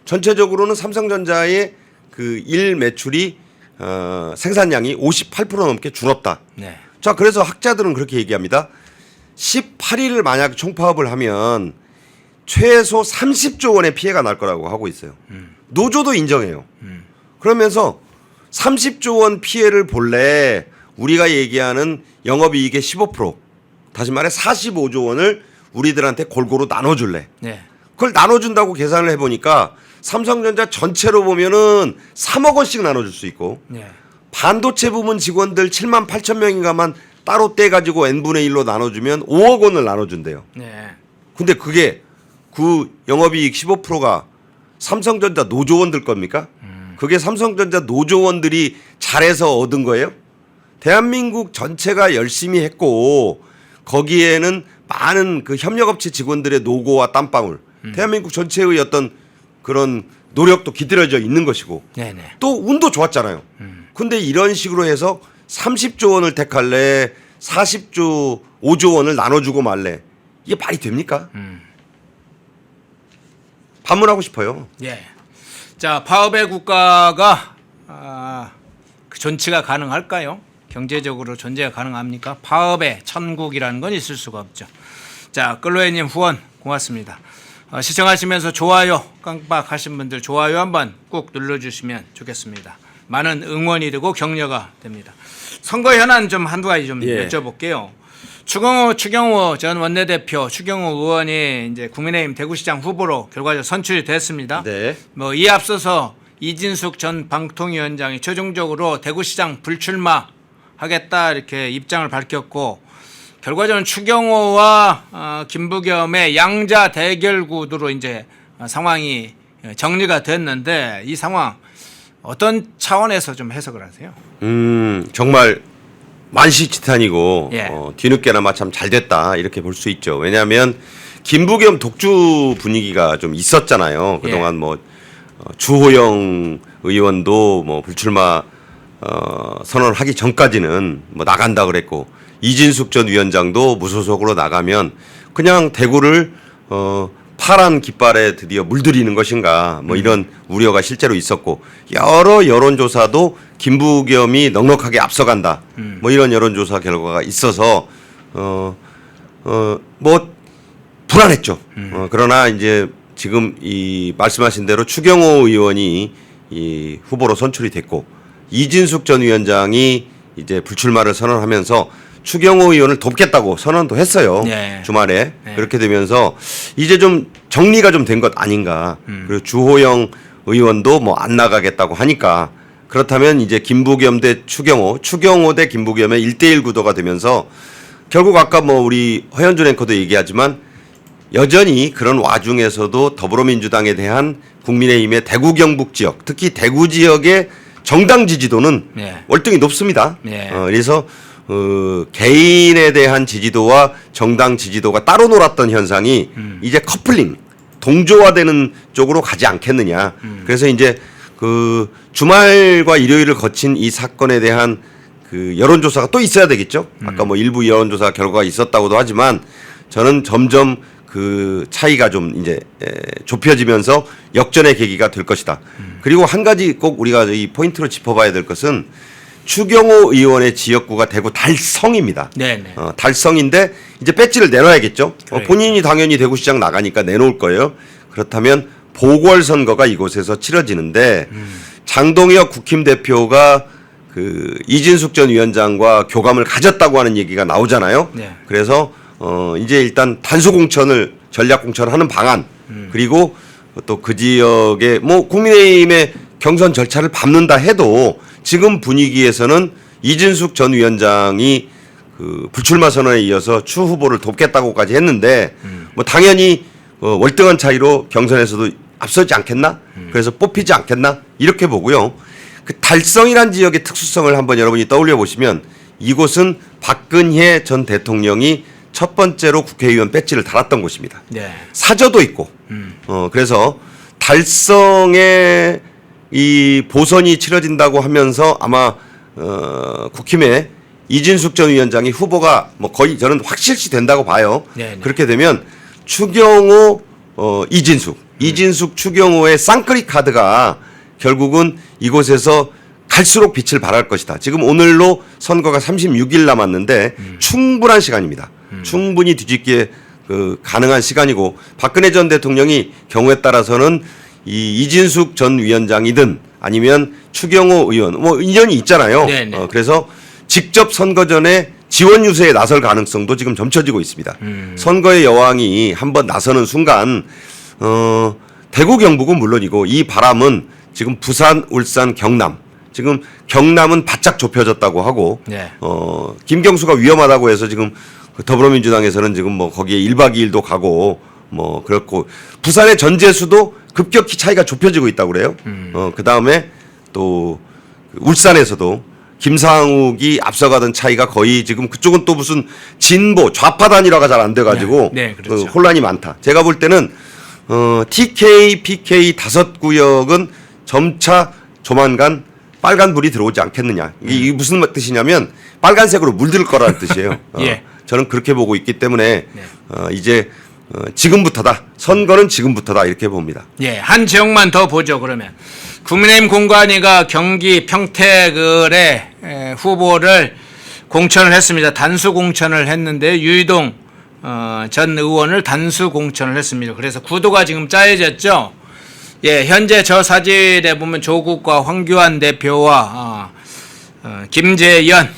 전체적으로는 삼성전자의 그 일 매출이 생산량이 58% 넘게 줄었다. 네. 자, 그래서 학자들은 그렇게 얘기합니다. 18일을 만약 총파업을 하면 최소 30조 원의 피해가 날 거라고 하고 있어요. 노조도 인정해요. 그러면서 30조 원 피해를 볼래 우리가 얘기하는 영업이익의 15% 다시 말해 45조 원을 우리들한테 골고루 나눠줄래. 네. 그걸 나눠준다고 계산을 해보니까 삼성전자 전체로 보면은 3억 원씩 나눠줄 수 있고 네. 반도체 부문 직원들 7만 8천 명인가만 따로 떼가지고 n분의 1로 나눠주면 5억 원을 나눠준대요. 네. 근데 그게 그 영업이익 15%가 삼성전자 노조원들 겁니까? 그게 삼성전자 노조원들이 잘해서 얻은 거예요? 대한민국 전체가 열심히 했고 거기에는 많은 그 협력업체 직원들의 노고와 땀방울 대한민국 전체의 어떤 그런 노력도 기들어져 있는 것이고 네네. 또 운도 좋았잖아요. 근데 이런 식으로 해서 30조 원을 택할래 40조 5조 원을 나눠주고 말래 이게 말이 됩니까? 반문하고 싶어요. 예. 자, 파업의 국가가 그 존치가 가능할까요? 경제적으로 존재가 가능합니까? 파업의 천국이라는 건 있을 수가 없죠. 자, 끌로에님 후원 고맙습니다. 시청하시면서 좋아요 깜빡하신 분들 좋아요 한번 꾹 눌러주시면 좋겠습니다. 많은 응원이 되고 격려가 됩니다. 선거 현안 좀 한두 가지 좀 예. 여쭤볼게요. 추경호 전 원내대표, 추경호 의원이 이제 국민의힘 대구시장 후보로 결과적으로 선출이 됐습니다. 네. 뭐 이에 앞서서 이진숙 전 방통위원장이 최종적으로 대구시장 불출마하겠다 이렇게 입장을 밝혔고 결과적으로 추경호와 김부겸의 양자 대결 구도로 이제 상황이 정리가 됐는데 이 상황 어떤 차원에서 좀 해석을 하세요? 정말 만시지탄이고 예. 뒤늦게나마 참 잘 됐다 이렇게 볼 수 있죠. 왜냐하면 김부겸 독주 분위기가 좀 있었잖아요. 그동안 예. 뭐 주호영 의원도 뭐 불출마 선언하기 전까지는 뭐 나간다 그랬고 이진숙 전 위원장도 무소속으로 나가면 그냥 대구를 파란 깃발에 드디어 물들이는 것인가 뭐 이런 우려가 실제로 있었고 여러 여론조사도 김부겸이 넉넉하게 앞서간다 뭐 이런 여론조사 결과가 있어서 뭐 불안했죠. 그러나 이제 지금 이 말씀하신 대로 추경호 의원이 이 후보로 선출이 됐고 이진숙 전 위원장이 이제 불출마를 선언하면서 추경호 의원을 돕겠다고 선언도 했어요. 네. 주말에. 네. 그렇게 되면서 이제 좀 정리가 좀 된 것 아닌가. 그리고 주호영 의원도 뭐 안 나가겠다고 하니까 그렇다면 이제 김부겸 대 추경호, 추경호 대 김부겸의 1대1 구도가 되면서 결국 아까 뭐 우리 허현준 앵커도 얘기하지만 여전히 그런 와중에서도 더불어민주당에 대한 국민의힘의 대구 경북 지역, 특히 대구 지역의 정당 지지도는 네. 월등히 높습니다. 네. 그래서 개인에 대한 지지도와 정당 지지도가 따로 놀았던 현상이 이제 커플링, 동조화되는 쪽으로 가지 않겠느냐. 그래서 이제 그 주말과 일요일을 거친 이 사건에 대한 그 여론조사가 또 있어야 되겠죠. 아까 뭐 일부 여론조사 결과가 있었다고도 하지만 저는 점점 그 차이가 좀 이제 좁혀지면서 역전의 계기가 될 것이다. 그리고 한 가지 꼭 우리가 이 포인트로 짚어봐야 될 것은 추경호 의원의 지역구가 대구 달성입니다. 네네. 달성인데 이제 배지를 내놔야겠죠. 그래요. 본인이 당연히 대구시장 나가니까 내놓을 거예요. 그렇다면 보궐선거가 이곳에서 치러지는데 장동혁 국힘 대표가 그 이진숙 전 위원장과 교감을 가졌다고 하는 얘기가 나오잖아요. 네. 그래서 이제 일단 단수 공천을 전략 공천을 하는 방안 그리고 또 그 지역에 뭐 국민의힘의 경선 절차를 밟는다 해도 지금 분위기에서는 이진숙 전 위원장이 그 불출마 선언에 이어서 추 후보를 돕겠다고까지 했는데 뭐 당연히 월등한 차이로 경선에서도 앞서지 않겠나? 그래서 뽑히지 않겠나? 이렇게 보고요. 그 달성이란 지역의 특수성을 한번 여러분이 떠올려 보시면 이곳은 박근혜 전 대통령이 첫 번째로 국회의원 배지를 달았던 곳입니다. 네. 사저도 있고, 그래서 달성에 이 보선이 치러진다고 하면서 아마 국힘의 이진숙 전 위원장이 후보가 뭐 거의 저는 확실시 된다고 봐요. 네네. 그렇게 되면 추경호, 이진숙 추경호의 쌍끌이 카드가 결국은 이곳에서 갈수록 빛을 발할 것이다. 지금 오늘로 선거가 36일 남았는데 충분한 시간입니다. 충분히 뒤집기에 가능한 시간이고 박근혜 전 대통령이 경우에 따라서는 이 이진숙 전 위원장이든 아니면 추경호 의원 뭐 인연이 있잖아요. 네네. 그래서 직접 선거 전에 지원 유세에 나설 가능성도 지금 점쳐지고 있습니다. 선거의 여왕이 한번 나서는 순간 대구 경북은 물론이고 이 바람은 지금 부산, 울산, 경남 지금 경남은 바짝 좁혀졌다고 하고 네. 김경수가 위험하다고 해서 지금 더불어민주당에서는 지금 뭐 거기에 1박 2일도 가고 뭐 그렇고 부산의 전재수도 급격히 차이가 좁혀지고 있다고 그래요. 그다음에 또 울산에서도 김상욱이 앞서가던 차이가 거의 지금 그쪽은 또 무슨 진보 좌파 단일화가 잘 안 돼가지고 네, 그렇죠. 혼란이 많다. 제가 볼 때는 TK, PK 5구역은 점차 조만간 빨간불이 들어오지 않겠느냐. 이게 무슨 뜻이냐면 빨간색으로 물들 거라는 뜻이에요. 예. 저는 그렇게 보고 있기 때문에 네. 이제 지금부터다. 선거는 지금부터다 이렇게 봅니다. 예, 한 지역만 더 보죠. 그러면 국민의힘 공관위가 경기 평택을의 후보를 공천을 했습니다. 단수 공천을 했는데 유이동 전 의원을 단수 공천을 했습니다. 그래서 구도가 지금 짜여졌죠. 예, 현재 저 사진에 보면 조국과 황교안 대표와 김재현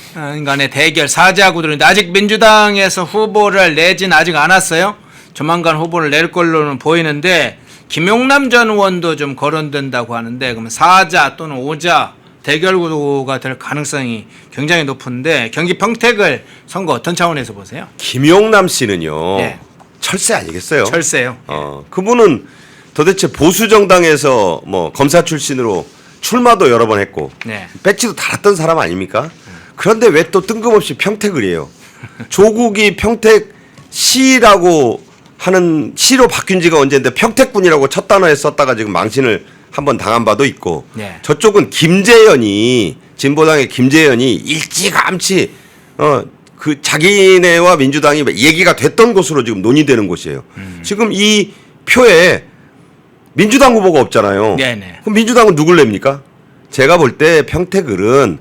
간의 대결 사자 구도인데 아직 민주당에서 후보를 내진 아직 않았어요. 조만간 후보를 낼 걸로는 보이는데 김용남 전 의원도 좀 거론된다고 하는데 그러면 사자 또는 오자 대결 구도가 될 가능성이 굉장히 높은데 경기 평택을 선거 어떤 차원에서 보세요? 김용남 씨는요. 네. 철새 아니겠어요? 철새요. 그분은 도대체 보수 정당에서 뭐 검사 출신으로 출마도 여러 번 했고 네. 배지도 달았던 사람 아닙니까? 그런데 왜 또 뜬금없이 평택을 해요? 조국이 평택 시라고 하는 시로 바뀐 지가 언제인데 평택군이라고 첫 단어에 썼다가 지금 망신을 한번 당한 바도 있고 네. 저쪽은 김재현이 진보당의 김재현이 일찌감치 그 자기네와 민주당이 얘기가 됐던 곳으로 지금 논의되는 곳이에요. 지금 이 표에 민주당 후보가 없잖아요. 네네. 그럼 민주당은 누굴 냅니까? 제가 볼 때 평택을은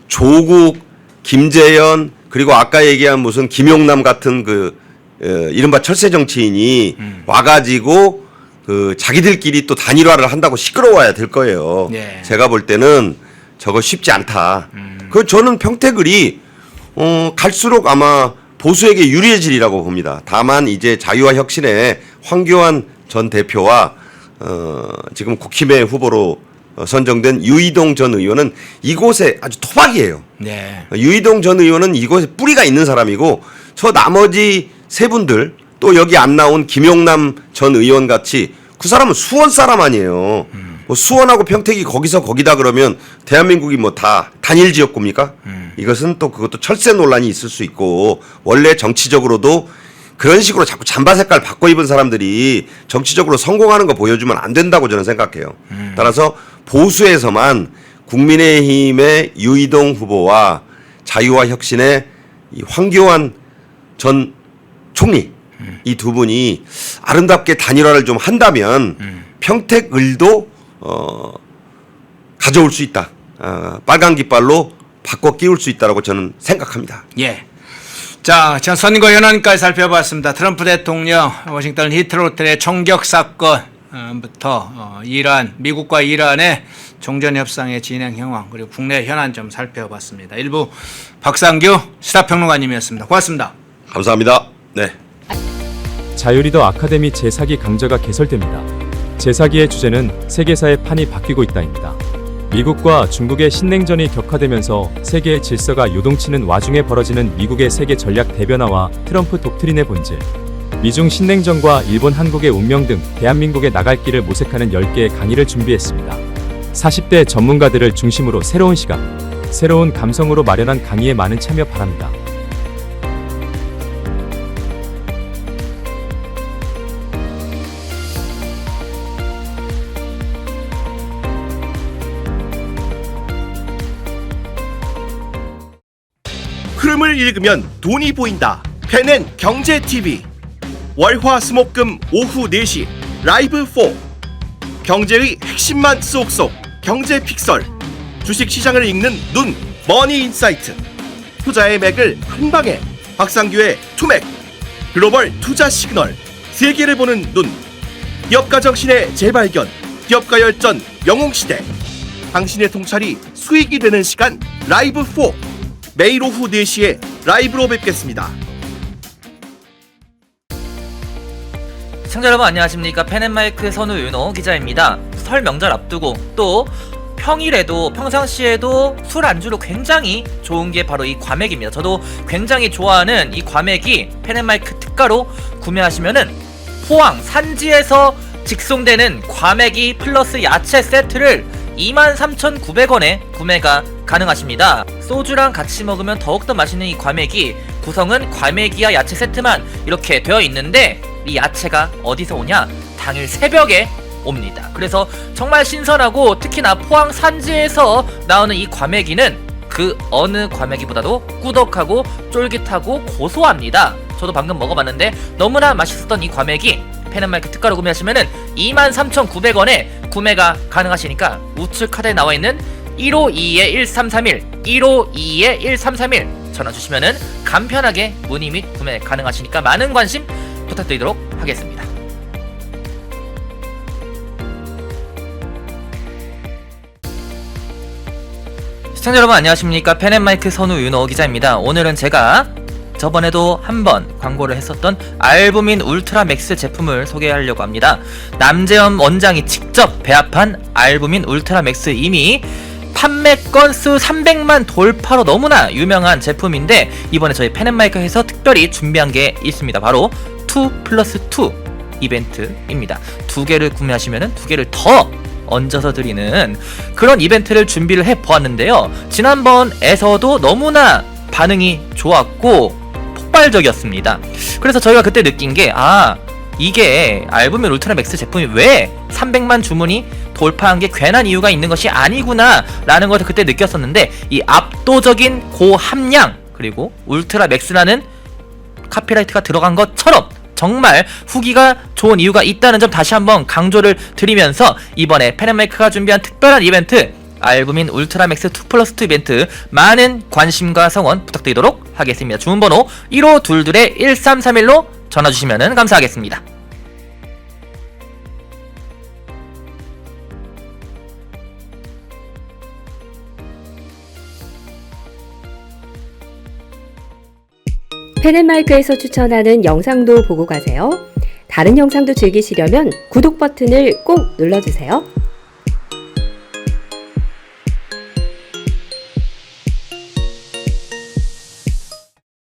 조국, 김재현 그리고 아까 얘기한 무슨 김용남 같은 그 이른바 철새 정치인이 와가지고 그 자기들끼리 또 단일화를 한다고 시끄러워야 될 거예요. 네. 제가 볼 때는 저거 쉽지 않다. 그 저는 평택을이 갈수록 아마 보수에게 유리해지리라고 봅니다. 다만 이제 자유와 혁신의 황교안 전 대표와 지금 국힘의 후보로 선정된 유이동 전 의원은 이곳에 아주 토박이에요. 네. 유이동 전 의원은 이곳에 뿌리가 있는 사람이고 저 나머지 세 분들 또 여기 안 나온 김용남 전 의원 같이 그 사람은 수원 사람 아니에요. 뭐 수원하고 평택이 거기서 거기다 그러면 대한민국이 뭐 다 단일 지역구입니까? 이것은 또 그것도 철새 논란이 있을 수 있고 원래 정치적으로도 그런 식으로 자꾸 잠바 색깔 바꿔 입은 사람들이 정치적으로 성공하는 거 보여주면 안 된다고 저는 생각해요. 따라서 보수에서만 국민의힘의 유이동 후보와 자유와 혁신의 이 황교안 전 총리 이 두 분이 아름답게 단일화를 좀 한다면 평택을도 가져올 수 있다. 빨간 깃발로 바꿔 끼울 수 있다라고 저는 생각합니다. 예. 자, 전 선거 현안까지 살펴봤습니다. 트럼프 대통령 워싱턴 히트로 호텔의 총격 사건부터 이란, 미국과 이란의 종전 협상의 진행 상황 그리고 국내 현안 좀 살펴봤습니다. 일부 박상규 시사평론가님이었습니다. 고맙습니다. 감사합니다. 네. 자유리더 아카데미 제4기 강좌가 개설됩니다. 제4기의 주제는 세계사의 판이 바뀌고 있다입니다. 미국과 중국의 신냉전이 격화되면서 세계의 질서가 요동치는 와중에 벌어지는 미국의 세계 전략 대변화와 트럼프 독트린의 본질, 미중 신냉전과 일본 한국의 운명 등 대한민국의 나갈 길을 모색하는 10개의 강의를 준비했습니다. 40대 전문가들을 중심으로 새로운 시각, 새로운 감성으로 마련한 강의에 많은 참여 바랍니다. 흐름을 읽으면 돈이 보인다. 펜앤 경제TV 월화수목금 오후 4시 라이브 4 경제의 핵심만 쏙쏙 경제픽설 주식시장을 읽는 눈 머니인사이트 투자의 맥을 한방에 박상규의 투맥 글로벌 투자 시그널 세계를 보는 눈 기업가 정신의 재발견 기업가 열전 영웅시대 당신의 통찰이 수익이 되는 시간 라이브 4 매일 오후 4시에 라이브로 뵙겠습니다. 시청자 여러분 안녕하십니까. 펜앤마이크의 선우윤호 기자입니다. 설 명절 앞두고 또 평일에도 평상시에도 술 안주로 굉장히 좋은 게 바로 이 과메기입니다. 저도 굉장히 좋아하는 이 과메기 펜앤마이크 특가로 구매하시면은 포항 산지에서 직송되는 과메기 플러스 야채 세트를 23,900원에 구매가 가능하십니다. 소주랑 같이 먹으면 더욱더 맛있는 이 과메기 구성은 과메기와 야채 세트만 이렇게 되어 있는데 이 야채가 어디서 오냐? 당일 새벽에 옵니다. 그래서 정말 신선하고 특히나 포항 산지에서 나오는 이 과메기는 그 어느 과메기보다도 꾸덕하고 쫄깃하고 고소합니다. 저도 방금 먹어봤는데 너무나 맛있었던 이 과메기 펜앤마이크 특가로 구매하시면은 23,900원에 구매가 가능하시니까 우측 카드에 나와있는 1522-1331 1522-1331 전화 주시면은 간편하게 문의 및 구매 가능하시니까 많은 관심 부탁드리도록 하겠습니다. 시청자 여러분 안녕하십니까. 펜앤마이크 선우윤호 기자입니다. 오늘은 제가 저번에도 한번 광고를 했었던 알부민 울트라 맥스 제품을 소개하려고 합니다. 남재현 원장이 직접 배합한 알부민 울트라 맥스 이미 판매 건수 300만 돌파로 너무나 유명한 제품인데 이번에 저희 펜앤마이크에서 특별히 준비한 게 있습니다. 바로 2+2 이벤트입니다. 2개를 구매하시면 2개를 더 얹어서 드리는 그런 이벤트를 준비를 해보았는데요. 지난번에서도 너무나 반응이 좋았고 폭발적이었습니다. 그래서 저희가 그때 느낀 게 이게 알부민 울트라 맥스 제품이 왜 300만 주문이 돌파한 게 괜한 이유가 있는 것이 아니구나 라는 것을 그때 느꼈었는데 이 압도적인 고함량 그리고 울트라 맥스라는 카피라이트가 들어간 것처럼 정말 후기가 좋은 이유가 있다는 점 다시 한번 강조를 드리면서 이번에 펜앤마이크가 준비한 특별한 이벤트 알부민 울트라 맥스 2+2 이벤트 많은 관심과 성원 부탁드리도록 하겠습니다. 주문번호 1522-1331로 전화주시면 감사하겠습니다. 펜앤마이크에서 추천하는 영상도 보고 가세요. 다른 영상도 즐기시려면 구독 버튼을 꼭 눌러주세요.